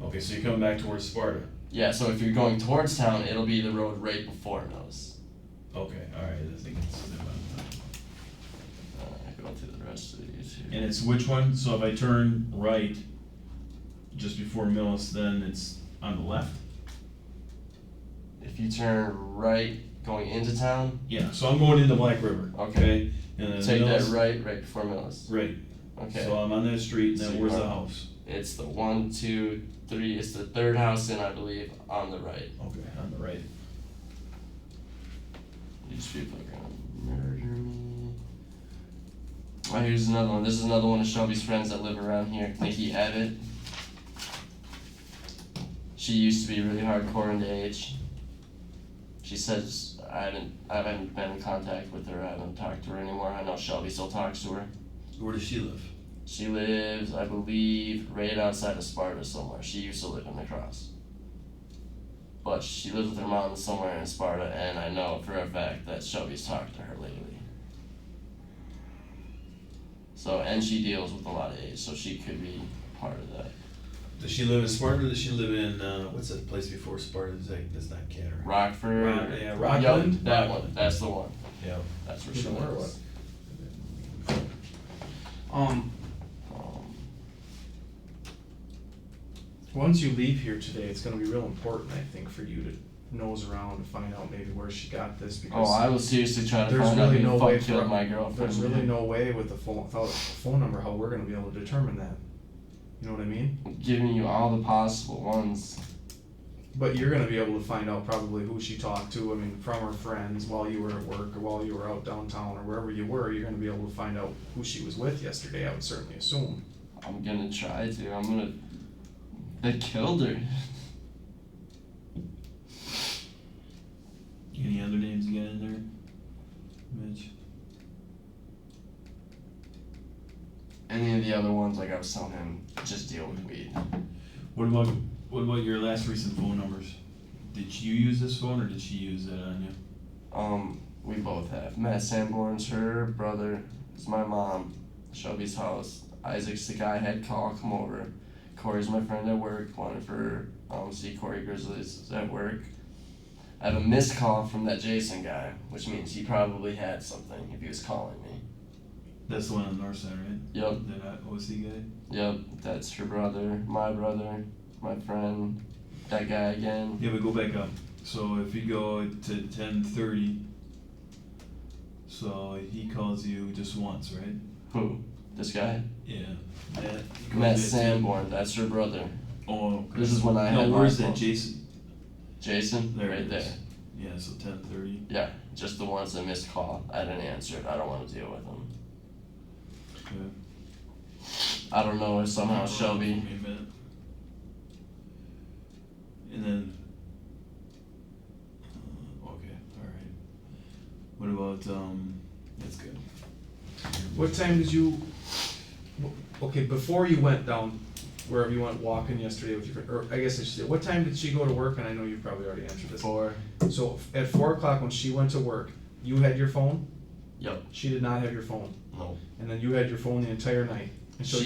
Okay, so you're coming back towards Sparta. Yeah, so if you're going towards town, it'll be the road right before Millis. Okay, alright, I think it's Go through the rest of these here. And it's which one? So if I turn right just before Millis, then it's on the left? If you turn right Going into town? Yeah, so I'm going into Black River, Okay. okay? And then Take that Millis- right before Millis. Right, Okay. so I'm on that street, and So then you where's are- the house? It's the 1, 2, 3, it's the third house in, I believe, on the right. Okay, on the right. These people are gonna murder me. Oh, here's another one. This is another one of Shelby's friends that live around here. Nikki Abbott. She used to be really hardcore into age. She says I haven't been in contact with her. I haven't talked to her anymore. I know Shelby still talks to her. Where does she live? She lives, I believe, right outside of Sparta somewhere. She used to live in the Cross. But she lives with her mom somewhere in Sparta, and I know for a fact that Shelby's talked to her lately. So, and she deals with a lot of age, so she could be part of that. Does she live in Sparta, or does she live in, what's that place before Sparta, that's not Cataract? Rockford. Yeah, Yup, Rockland? that one. That's the one. Yeah. That's where You she know where lives. Once you leave here today, it's gonna be real important, I think, for you to nose around to find out maybe where she got this, because Oh, I will seriously try to there's find out really who no the way fuck killed for- my girlfriend. there's really no way with the phone, without a phone number, how we're gonna be able to determine that. You know what I mean? Giving you all the possible ones. But you're gonna be able to find out probably who she talked to, I mean, from her friends while you were at work or while you were out downtown or wherever you were, you're gonna be able to find out who she was with yesterday, I would certainly assume. I'm gonna try to. They killed her. Any other names you got in there, Mitch? Any of the other ones, like I was telling him, just deal with weed. What about your last recent phone numbers? Did you use this phone, or did she use that on you? We both have. Matt Sanborn's her brother, is my mom, Shelby's house. Isaac's the guy I had call come over. Corey's my friend at work, wanted for see Corey Grizzlies at work. I have a missed call from that Jason guy, which means he probably had something if he was calling me. That's the one on the north side, right? Yep, That OC guy? yep, that's her brother, my friend, that guy again. Yeah, but go back up. So if you go to 10:30, so he calls you just once, right? Who? This guy? Yeah. Matt. he calls Matt you at 10. Sanborn, that's her brother. Oh, okay. This is when I had No, my where's phone. that, Jason? Jason, There right it there. is. Yeah, so 10:30. Yeah, just the ones that missed call. I didn't answer it. I don't want to deal with them. Okay. I don't know if somehow Shelby. Wait a minute. And then. Okay, alright. What about, that's good. What time did you, okay, before you went down, wherever you went walking yesterday with your friend, or I guess I should say, what time did she go to work? And I know you've probably already answered this. 4. So at 4 o'clock when she went to work, you had your phone? Yep. She did not have your phone. No. And then you had your phone the entire night. And so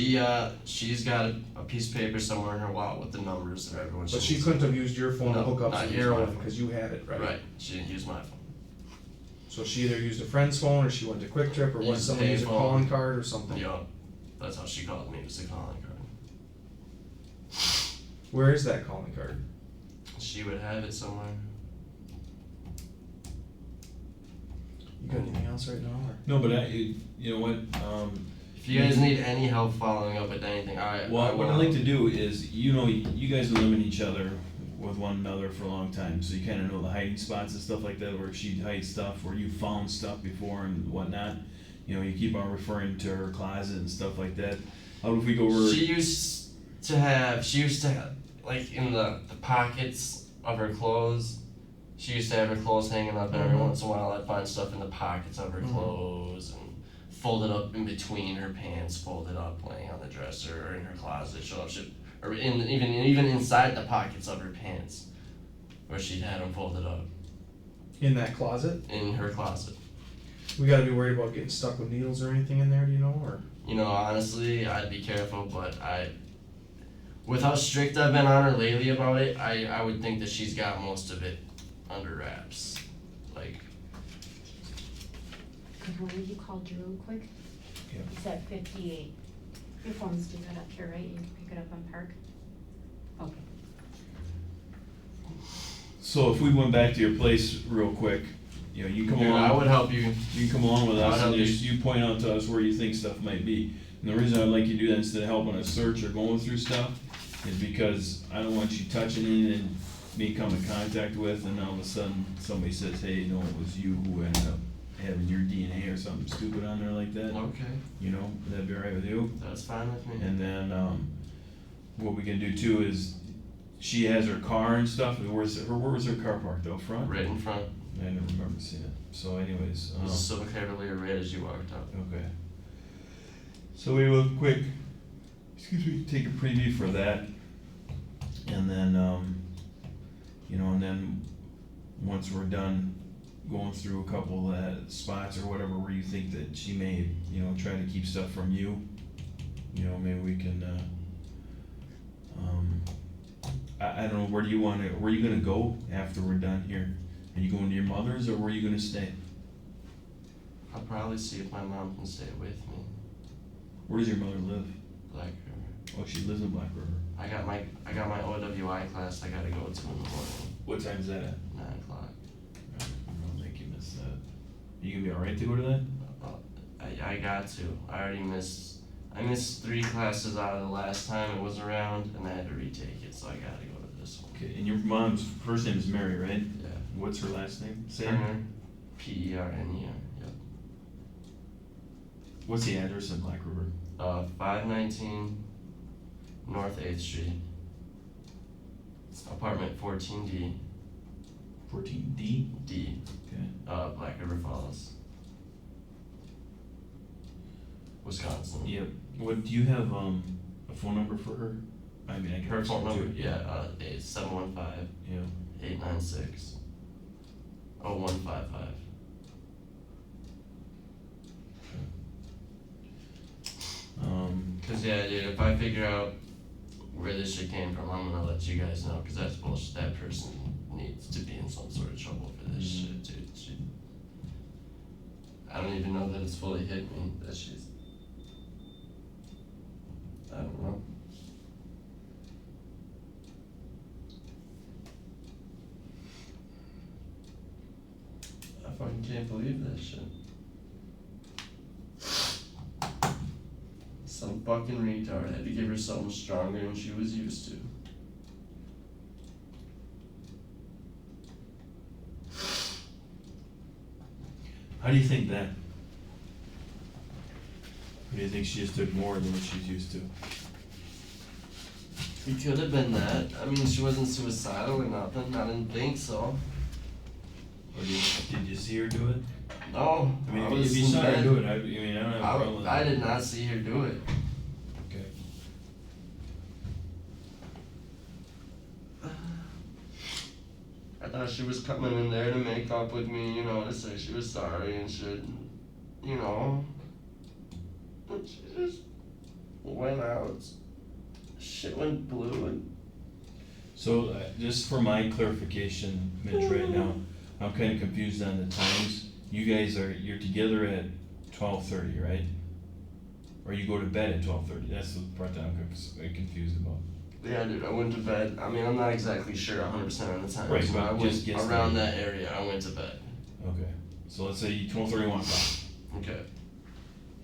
She's got a piece of paper somewhere in her wallet with the numbers of everyone. but she needs. couldn't have used your phone to No, hook up not some use my heroin phone. because you had it, right? Right. She didn't use my phone. So she either used a friend's phone or she went to Quick Trip or went Used someone used a payphone. calling card or something. Yup. That's how she called me. It was a calling card. Where is that calling card? She would have it somewhere. You got anything else right now? Or? No, but you know what, If you guys need any help following up with anything, well, what I'd like to do is, you guys have known each other with one another for a long time, so you kinda know the hiding spots and stuff like that, where she'd hide stuff, where you found stuff before and whatnot. You keep on referring to her closet and stuff like that. How if we go over? She used to have, like, in the pockets of her clothes, she used to have her clothes hanging up, and every once in a while I'd find stuff in the pockets of her clothes, and folded up in between her pants, folded up laying on the dresser, or in her closet, or even inside the pockets of her pants, where she'd had them folded up, In that closet? in her closet. We gotta be worried about getting stuck with needles or anything in there, do you know, or? Honestly, I'd be careful, but with how strict I've been on her lately about it, I would think that she's got most of it under wraps. Like, Will you call Drew real quick? Yeah. He's at 58. Your phone's still got up here, right? You can pick it up on Park? Okay. So if we went back to your place real quick, you know, you come Here, I along, would help you. you can come along with I'll us and help just, you point out to us where you think stuff might be. And the reason I'd like you to do that instead of helping us search or going through stuff is because I don't want you touching it and me come in contact with, and all of a sudden, somebody says, hey, no, it was you who ended up having your DNA or something stupid on there like that, Okay, you know, would that be all right with you? that's fine with me. And then, what we can do too is, she has her car and stuff, where was her car parked, out front? Right in front. I never remember seeing it, so anyways, It was a silver Cavalier right as you walked out. okay. So we will quick, take a preview for that. And then, you know, and then, once we're done going through a couple of spots or whatever where you think that she may, you know, try to keep stuff from you, you know, maybe we can, I don't know, where are you gonna go after we're done here? Are you going to your mother's, or where are you gonna stay? I'll probably see if my mom can stay with me. Where does your mother live? Black River. Oh, she lives in Black River. I got my OWI class I gotta go to in the morning, What time's that at? 9 o'clock. I'll make you miss that. You gonna be alright to go to that? I got to. I missed 3 classes out of the last time it was around, and I had to retake it, so I gotta go to this one. Okay, and your mom's first name is Mary, right? Yeah. What's her last name? Sam? Perner, Perner, yep. What's the address in Black River? 519 North 8th Street. It's apartment 14D, 14D? D, Okay. Black River Falls, Wisconsin. Yep. What, do you have, a phone number for her? I mean, I can. Her phone text it number, to you. yeah, it's 715 Yeah. 896 0155. Cause yeah, dude, if I figure out where this shit came from, I'm gonna let you guys know, cause that's bullshit. That person needs to be in some sort of trouble for this shit, dude. I don't even know that it's fully hit me, that she's, I don't know. I fucking can't believe that shit. Some fucking retard had to give her something stronger than she was used to. How do you think that? Or do you think she just took more than what she's used to? It could have been that. I mean, she wasn't suicidal or nothing. I didn't think so. Or did you see her do it? No, I mean, was if you in saw her bed. do it, I mean, I don't have a problem with I that. did not see her do it. Okay. I thought she was coming in there to make up with me, you know, to say she was sorry and shit, you know. And she just went out. Shit went blue and So, just for my clarification, Mitch, right now, I'm kinda confused on the times. You're together at 12:30, right? Or you go to bed at 12:30, that's the part that I'm confused about. yeah, dude, I went to bed. I mean, I'm not exactly sure 100% of the time. Right, but but I went just guess around that. that area. I went to bed. Okay, so let's say 12:30, 1 o'clock, Okay.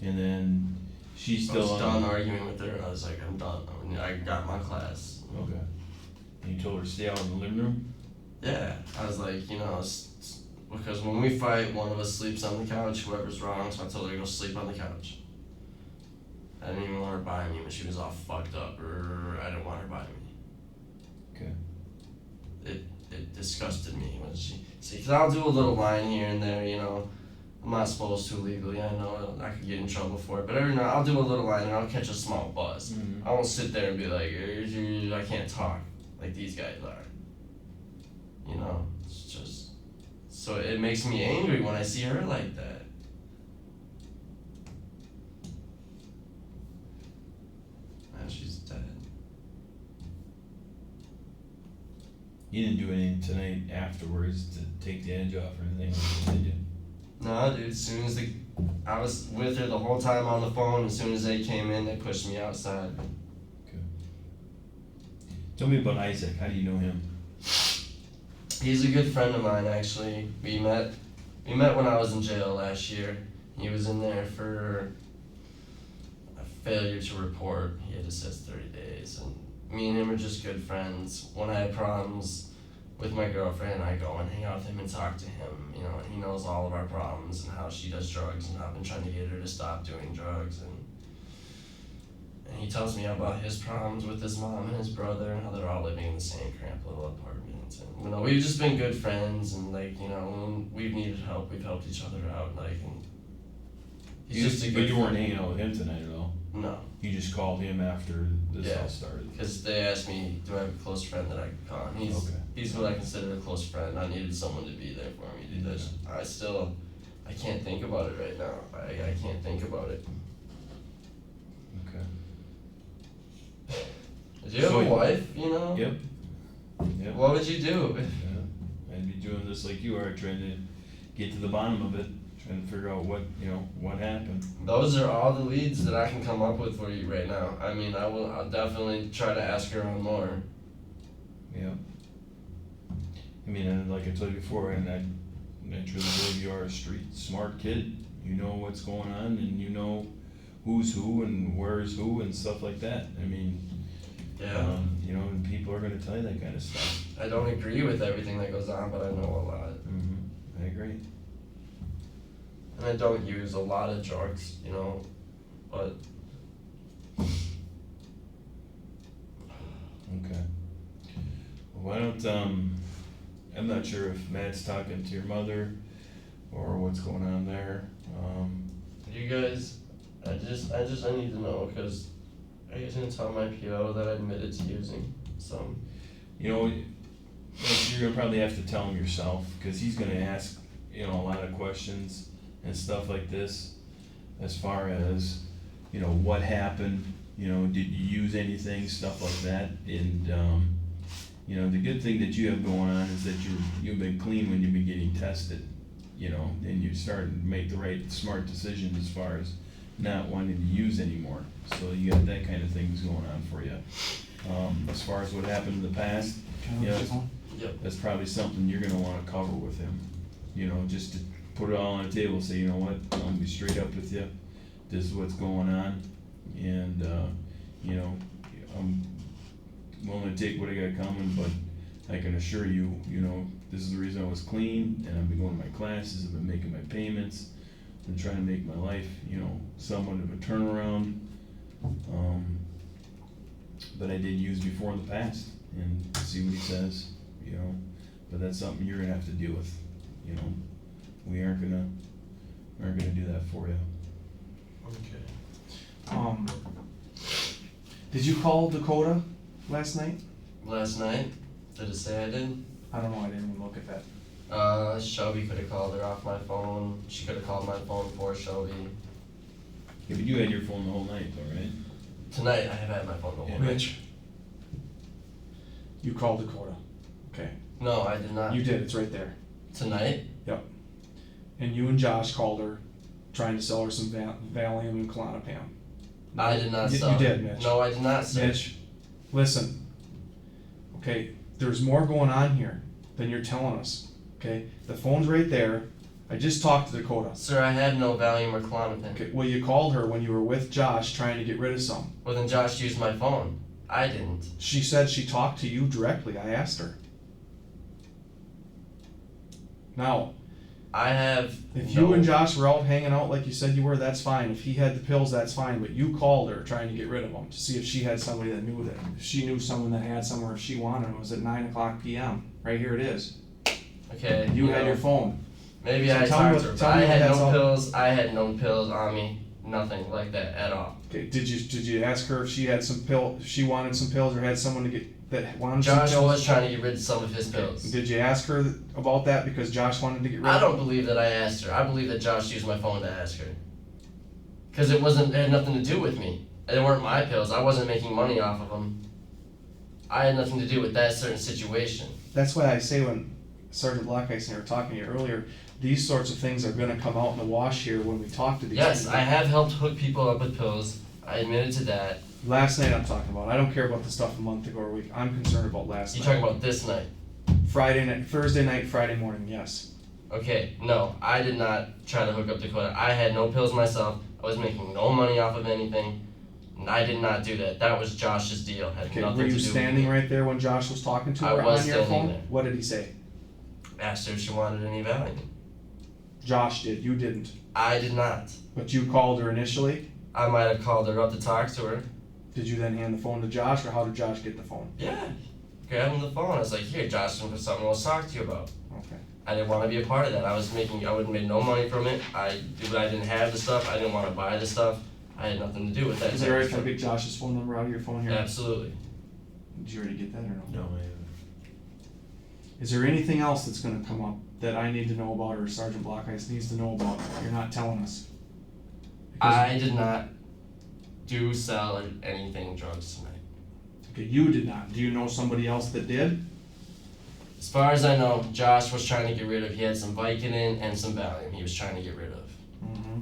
and then she's I still was on. done arguing with her. I was like, I'm done. I mean, I got my class. Okay, and you told her to stay out in the living room? Yeah, I was like, you know, because when we fight, one of us sleeps on the couch, whoever's wrong, so I told her to go sleep on the couch. I didn't even want her by me when she was all fucked up, or I didn't want her by me. Okay. It disgusted me when see, cause I'll do a little line here and there, you know. I'm not supposed to legally, I know I could get in trouble for it, but every now I'll do a little line and I'll catch a small buzz. Mhm. I won't sit there and be like, I can't talk like these guys are. You know, it's just, so it makes me angry when I see her like that. And she's dead. You didn't do anything tonight afterwards to take the edge off or anything, did you? No, dude, as soon as I was with her the whole time on the phone, as soon as they came in, they pushed me outside. Okay. Tell me about Isaac, how do you know him? He's a good friend of mine, actually. We met We met when I was in jail last year. He was in there for a failure to report. He had to sit 30 days, and me and him are just good friends. When I have problems with my girlfriend, I go and hang out with him and talk to him, you know, and he knows all of our problems and how she does drugs, and I've been trying to get her to stop doing drugs, and he tells me about his problems with his mom and his brother and how they're all living in the same cramped little apartment. And, you know, we've just been good friends, and, like, you know, when we've needed help, we've helped each other out, like, and he's just a good But you weren't friend. hanging out with him tonight at all? No, You just called him after this Yeah. all started? because they asked me, do I have a close friend that I could call? And he's what I consider a close friend. I needed someone to be there for me, dude. I can't think about it right now. I can't think about it. Okay. Do you have So- a wife, you know? Yep. Yep. What would you do? Yeah. I'd be doing this like you are, trying to get to the bottom of it, trying to figure out what happened. Those are all the leads that I can come up with for you right now. I mean, I'll definitely try to ask her on more. Yeah. I mean, and like I told you before, and I truly believe you are a street smart kid. You know what's going on, and you know who's who and where's who and stuff like that. I mean, Yeah. you know, and people are gonna tell you that kind of stuff. I don't agree with everything that goes on, but I know a lot. I agree. And I don't use a lot of drugs, you know, but Okay. Well, why don't, I'm not sure if Matt's talking to your mother or what's going on there. you guys, I need to know, because are you gonna tell my PO that I admitted to using some? You know, you're gonna probably have to tell him yourself, cause he's gonna ask, you know, a lot of questions and stuff like this, as far as, you know, what happened, you know, did you use anything, stuff like that, and, you know, the good thing that you have going on is that you've been clean when you've been getting tested, you know, and you're starting to make the right smart decisions as far as not wanting to use anymore, so you got that kind of things going on for you. As far as what happened in the past, Can I Yeah. look at your phone? that's probably something you're gonna wanna cover with him, you know, just to put it all on the table, say, you know what, I'm gonna be straight up with you, this is what's going on, and, you know, I'm willing to take what I got coming, but I can assure you, you know, this is the reason I was clean, and I've been going to my classes, I've been making my payments, and trying to make my life, you know, somewhat of a turnaround. But I did use before in the past, and see what he says, you know, but that's something you're gonna have to deal with, you know. We aren't gonna do that for you. Okay. Did you call Dakota last night? Last night, did it say I did? I don't know, I didn't even look at that. Shelby could have called her off my phone. She could have called my phone for Shelby. Yeah, but you had your phone the whole night though, right? Tonight, I have had my phone the whole Yeah. night. Mitch, you called Dakota, okay? No, I did not. You did, it's right there. Tonight? And you and Josh called her, trying to sell her some Valium and Klonopam. I did not You- sell. You did, Mitch. No, I did not sell. Mitch, listen. Okay, there's more going on here than you're telling us, okay? The phone's right there. I just talked to Dakota. Sir, I had no Valium or Klonopin. Okay, well, you called her when you were with Josh trying to get rid of some. Well, then Josh used my phone. I didn't. She said she talked to you directly. I asked her. Now, I have if no... you and Josh were out hanging out like you said you were, that's fine. If he had the pills, that's fine. But you called her trying to get rid of them to see if she had somebody that knew that. If she knew someone that had somewhere, if she wanted them, it was at 9:00 p.m. Right here it is. Okay, You had know, your phone. Maybe So I tell me talked what- to her, tell but me I what had that's no all- pills. I had no pills on me. Nothing like that at all. Okay, did you ask her if she had some pill? If she wanted some pills or had someone to get that wanted some Josh pills? was trying to get rid of some of his pills. Did you ask her about that because Josh wanted to get rid I of don't believe that I asked her. I believe that Josh used my phone to ask her. Because it had nothing to do with me. They weren't my pills. I wasn't making money off of them. I had nothing to do with that certain situation. That's why I say when Sergeant Blackice and I were talking to you earlier, these sorts of things are gonna come out in the wash here when we talk to these Yes, people. I have helped hook people up with pills. I admitted to that. Last night I'm talking about. I don't care about the stuff a month ago or a week. I'm concerned about last You're night. talking about this night. Friday night, Thursday night, Friday morning, yes. Okay, no, I did not try to hook up Dakota. I had no pills myself. I was making no money off of anything. And I did not do that. That was Josh's deal. Had Okay, nothing were to you do standing with me. right there when Josh was talking to I her was on your standing phone? there. What did he say? Asked her if she wanted any Valium. Josh did, you didn't. I did not. But you called her initially? I might have called her up to talk to her. Did you then hand the phone to Josh, or how did Josh get the phone? Yeah. Grabbed him the phone. I was like, here, Josh, there's something I want to talk to you about. Okay. I didn't want to be a part of that. I wouldn't made no money from it. I didn't have the stuff. I didn't want to buy the stuff. I had nothing to do with that. Is it alright if I get Josh's phone number out of your phone here? Absolutely. Did you already get that or no? No, I haven't. Is there anything else that's gonna come up that I need to know about, or Sergeant Blockice needs to know about, that you're not telling us? Because- I did not sell anything drugs tonight. Okay, you did not. Do you know somebody else that did? As far as I know, Josh was trying to get rid of. He had some Vicodin and some Valium. He was trying to get rid of. Mm-hmm.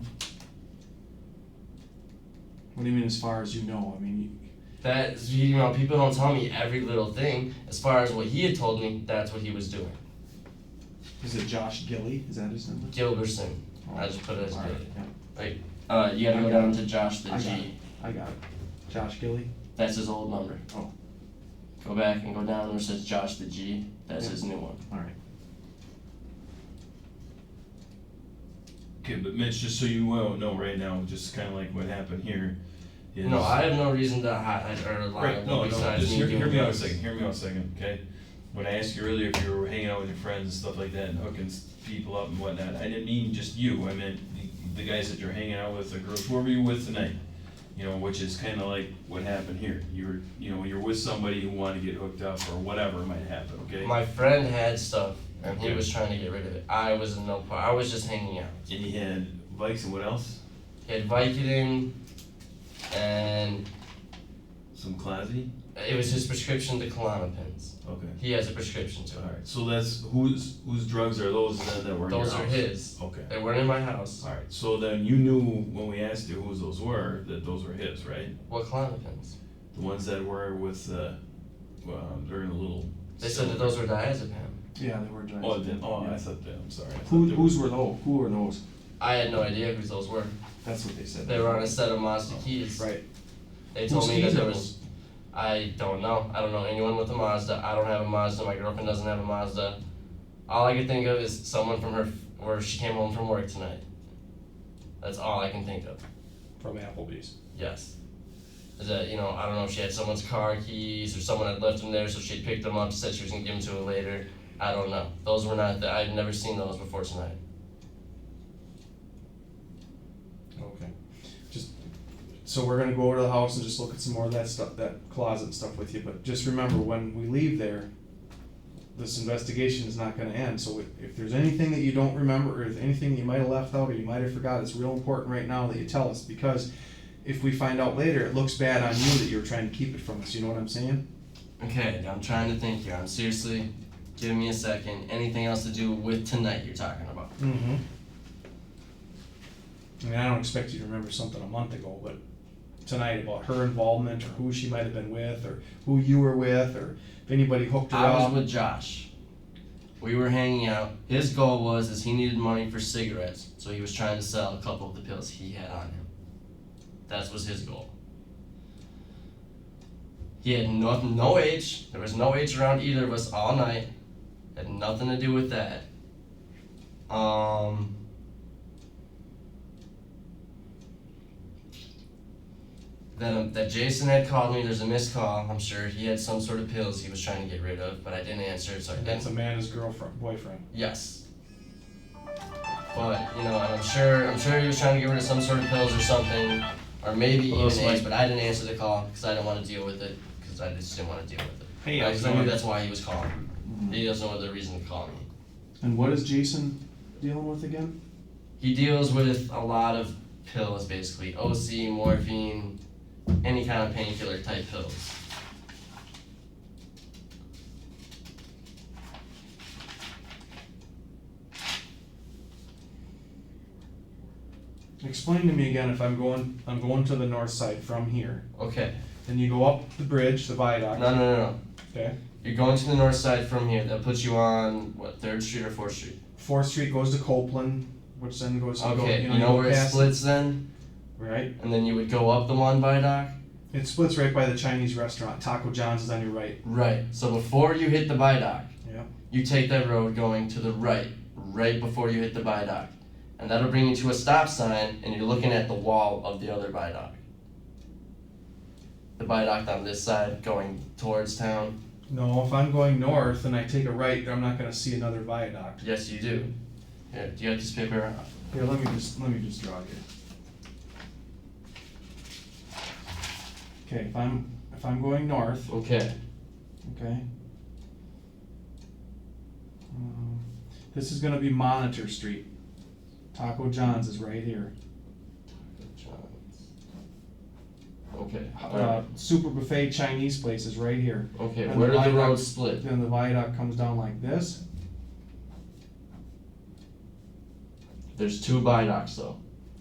What do you mean as far as you know? I mean, People don't tell me every little thing. As far as what he had told me, that's what he was doing. is it Josh Gilly? Is that his number? Gilberson. I just put it as Alright, Gilly. yeah. You gotta I go got down it. to Josh the I got G. it. I got it. Josh Gilly? That's his old number. Oh. Go back and go down where it says Josh the G. That's Yeah. his new one. Alright. Okay, but Mitch, just so you know right now, just kinda like what happened here is. No, I have no reason to hide or lie. Right, no, besides just me hear doing me out a drugs. second, hear me out a second, okay? When I asked you earlier if you were hanging out with your friends and stuff like that and hooking people up and whatnot, I didn't mean just you, I meant the guys that you're hanging out with, the girls, whoever you're with tonight. You know, which is kinda like what happened here. You're with somebody who wanted to get hooked up or whatever might happen, okay? My friend had stuff and he Okay. was trying to get rid of it. I was in no part. I was just hanging out. And he had bikes and what else? He had Vicodin and Some Classy? it was his prescription to Klonopins. Okay. He has a prescription to it. Alright, so that's, whose drugs are those then that were in your Those house? are his. Okay. They weren't in my house. Alright, so then you knew when we asked you whose those were, that those were his, right? What Klonopins? The ones that were with, during the little. They said that those were diazepam. Yeah, they were giant. Oh, I thought that, I'm sorry. I thought Who, they who were those? I had no idea whose those were. That's what they said. They were on a set of Mazda keys. Right. They told Whose me that keys there are was. I don't know. I don't know anyone with a Mazda. I don't have a Mazda. My girlfriend doesn't have a Mazda. All I can think of is someone from where she came home from work tonight. That's all I can think of. From Applebee's. Yes. Is that, I don't know if she had someone's car keys or someone had left them there, so she picked them up, said she was gonna give them to her later. I don't know. Those were not, I've never seen those before tonight. Okay. So we're gonna go over to the house and just look at some more of that stuff, that closet and stuff with you, but just remember, when we leave there, this investigation is not gonna end, so if there's anything that you don't remember, or if anything you might have left out, or you might have forgot, it's real important right now that you tell us, because if we find out later, it looks bad on you that you were trying to keep it from us, you know what I'm saying? Okay, I'm trying to think here. I'm seriously, give me a second. Anything else to do with tonight you're talking about? Mm-hmm. I mean, I don't expect you to remember something a month ago, but tonight about her involvement, or who she might have been with, or who you were with, or if anybody hooked her I was up. with Josh. We were hanging out. His goal was he needed money for cigarettes, so he was trying to sell a couple of the pills he had on him. That was his goal. He had no H. There was no H around either of us all night. Had nothing to do with that. That Jason had called me. There's a missed call. I'm sure he had some sort of pills he was trying to get rid of, but I didn't answer it, so I And didn't. that's Amanda's boyfriend. Yes. But, I'm sure he was trying to get rid of some sort of pills or something, or maybe Well, even it's like- H, but I didn't answer the call because I didn't want to deal with it, because I just didn't want to deal with it. Hey, Because I knew that's why he was calling. He doesn't know the reason to call me. And what is Jason dealing with again? He deals with a lot of pills, basically. OC, morphine, any kind of painkiller type pills. Explain to me again, if I'm going to the north side from here, Okay. then you go up the bridge, the viaduct. No. Okay. You're going to the north side from here. That puts you on, 3rd Street or 4th Street? 4th Street goes to Copeland, which then goes to Okay, you know where it past- splits then? Right? And then you would go up the one viaduct? It splits right by the Chinese restaurant. Taco John's is on your right. Right. So before you hit the viaduct, Yeah. you take that road going to the right before you hit the viaduct. And that'll bring you to a stop sign, and you're looking at the wall of the other viaduct. The viaduct on this side going towards town. No, if I'm going north and I take a right, I'm not gonna see another viaduct. Yes, you do. Here, do you have this paper? Here, let me just draw it. Okay, if I'm going north, Okay. okay. This is gonna be Monitor Street. Taco John's is right here. Okay. Super Buffet Chinese place is right here. Okay, and where the did the viaduct- roads split? Then the viaduct comes down like this. There's 2 viaducts though.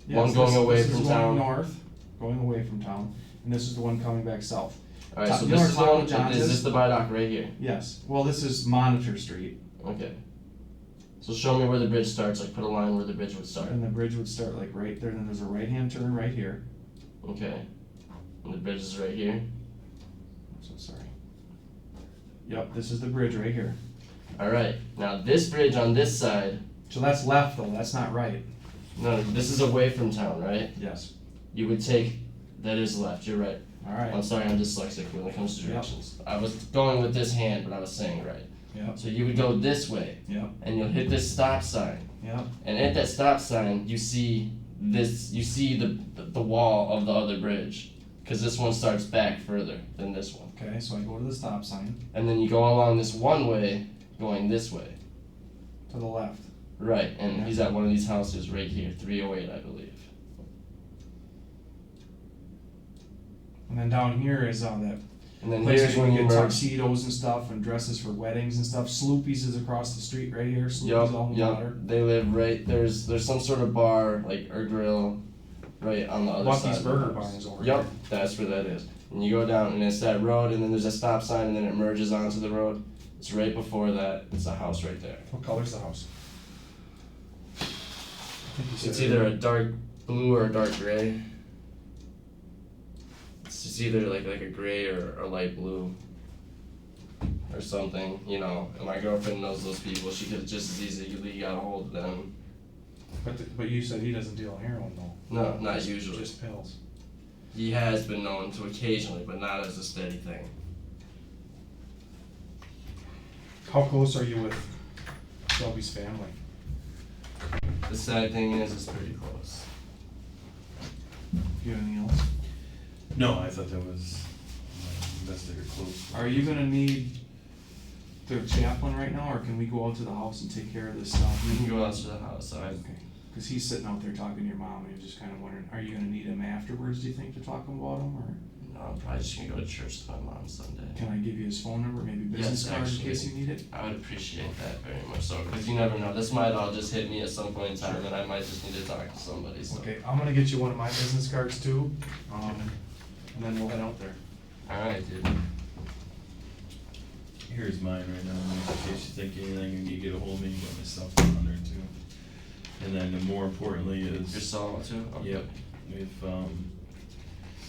Yes, One going away this from is town. going north, going away from town, and this is the one coming back south. Alright, so You know this where is the Taco one, John's is is? this the viaduct right here? Yes, well, this is Monitor Street, Okay. So show me where the bridge starts, like put a line where the bridge would start. and the bridge would start like right there, and then there's a right-hand turn right here. Okay. And the bridge is right here. I'm so sorry. Yep, this is the bridge right here. Alright, now this bridge on this side, So that's left though, that's not right. no, this is away from town, right? Yes. You would take, that is left, you're right. I'm Alright, sorry, I'm dyslexic when it comes to Yep. directions. I was going with this hand, but I was saying it right. Yep. So you would go this way, Yep. and you'll hit this stop sign. Yep. And at that stop sign, you see the wall of the other bridge. Because this one starts back further than this one. Okay, so I go to the stop sign, And then you go along this one way, going this way. to the left. Right, and Yeah. he's at one of these houses right here, 308, I believe. And then down here is that And then places here's where when you you get merge. tuxedos and stuff and dresses for weddings and stuff. Sloopy's is across the street right here. Sloopy's all in the water. They live right, there's some sort of bar, like, or grill, right on the other side. Lucky's of the Burger house. Barn is over Yep, here. that's where that is. And you go down, and it's that road, and then there's a stop sign, and then it merges onto the road. It's right before that, it's a house right there. What color's the house? I think you said It's either a dark blue or a dark gray. It's just either like a gray or a light blue. Or something, you know. And my girlfriend knows those people. She could just as easily got a hold of them. But you said he doesn't deal in heroin though. No, not usually. Just pills. He has been known to occasionally, but not as a steady thing. How close are you with Shelby's family? The sad thing is, it's pretty close. You have anything else? No, I thought that was investigator close. Are you gonna need the chaplain right now, or can we go out to the house and take care of this stuff? We can go out to the house. Okay, cause he's sitting out there talking to your mom, and you're just kinda wondering, are you gonna need him afterwards, do you think, to talk about him, or I'm probably just gonna go to church with my mom Sunday. can I give you his phone number, maybe business Yes, card in actually. case you need it? I would appreciate that very much so, because you never know. This might all just hit me at some point in time, Sure. and I might just need to talk to somebody. So. Okay, I'm gonna get you one of my business cards too, and then we'll head out there. All right, dude. Here's mine right now, in case you think anything and you get a hold of me, you got my stuff on there too. And then more importantly Your is, cell too. Okay. yep, if,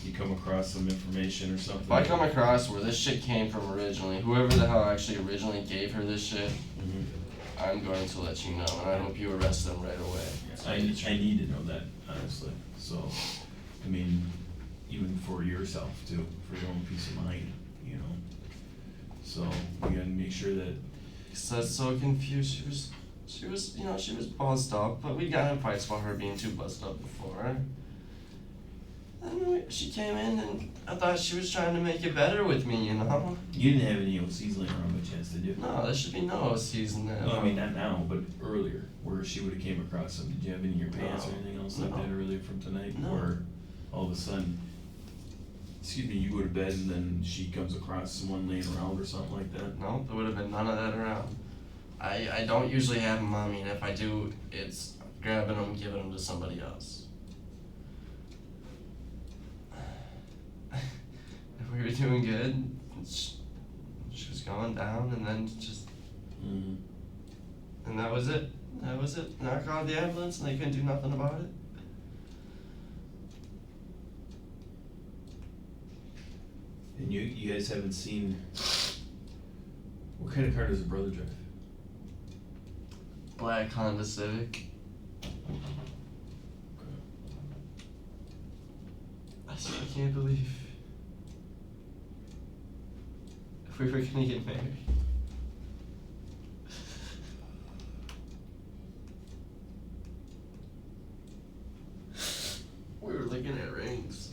you come across some information or something. If I come across where this shit came from originally, whoever the hell actually originally gave her this shit, Mhm. I'm going to let you know, and I hope you arrest them right away. Yeah, I need to know that, honestly, so, I mean, even for yourself too, for your own peace of mind, you know? So, we gotta make sure that, Cause I was so confused. She was, you know, she was buzzed up, but we got in fights about her being too buzzed up before. And she came in, and I thought she was trying to make it better with me, you know? you didn't have any OCs laying around by chance, did you? No, there should be no OCs in there. No, I mean, not now, but earlier, where she would've came across them, did you have any in your pants or No. anything else like No. that earlier from tonight? No. Or all of a sudden, excuse me, you go to bed and then she comes across someone laying around or something like that? No, there would have been none of that around. I don't usually have them on me, and if I do, it's grabbing them, giving them to somebody else. We were doing good. And she was going down, and then just, Mm-hmm. and that was it. was it? Not called the ambulance and they couldn't do nothing about it? And you guys haven't seen, what kind of car does a brother drive? Black Honda Civic. I can't believe if we were gonna get married. We were looking at rings.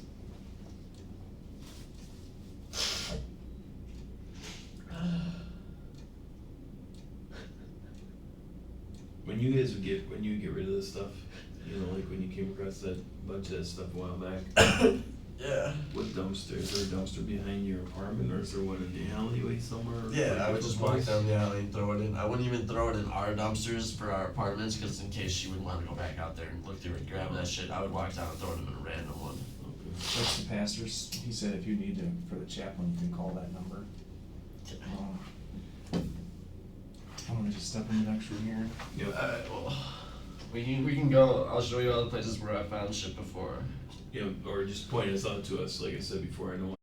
When you get rid of this stuff, you know, like when you came across that bunch of that stuff a while back, Yeah. what dumpster, is there a dumpster behind your apartment, or is there one in the alleyway somewhere? Yeah, Like I would a just place? walk down the alley and throw it in. I wouldn't even throw it in our dumpsters for our apartments, because in case she would want to go back out there and look through and grab that shit, I would walk down and throw it in a random one. Okay. That's the pastor's, he said if you need to, for the chaplain, you can call that number. I'm gonna just step in the next room here. Yep. Alright, well, we can go. I'll show you all the places where I found shit before. You know, or just point us out to us, like I said before, I know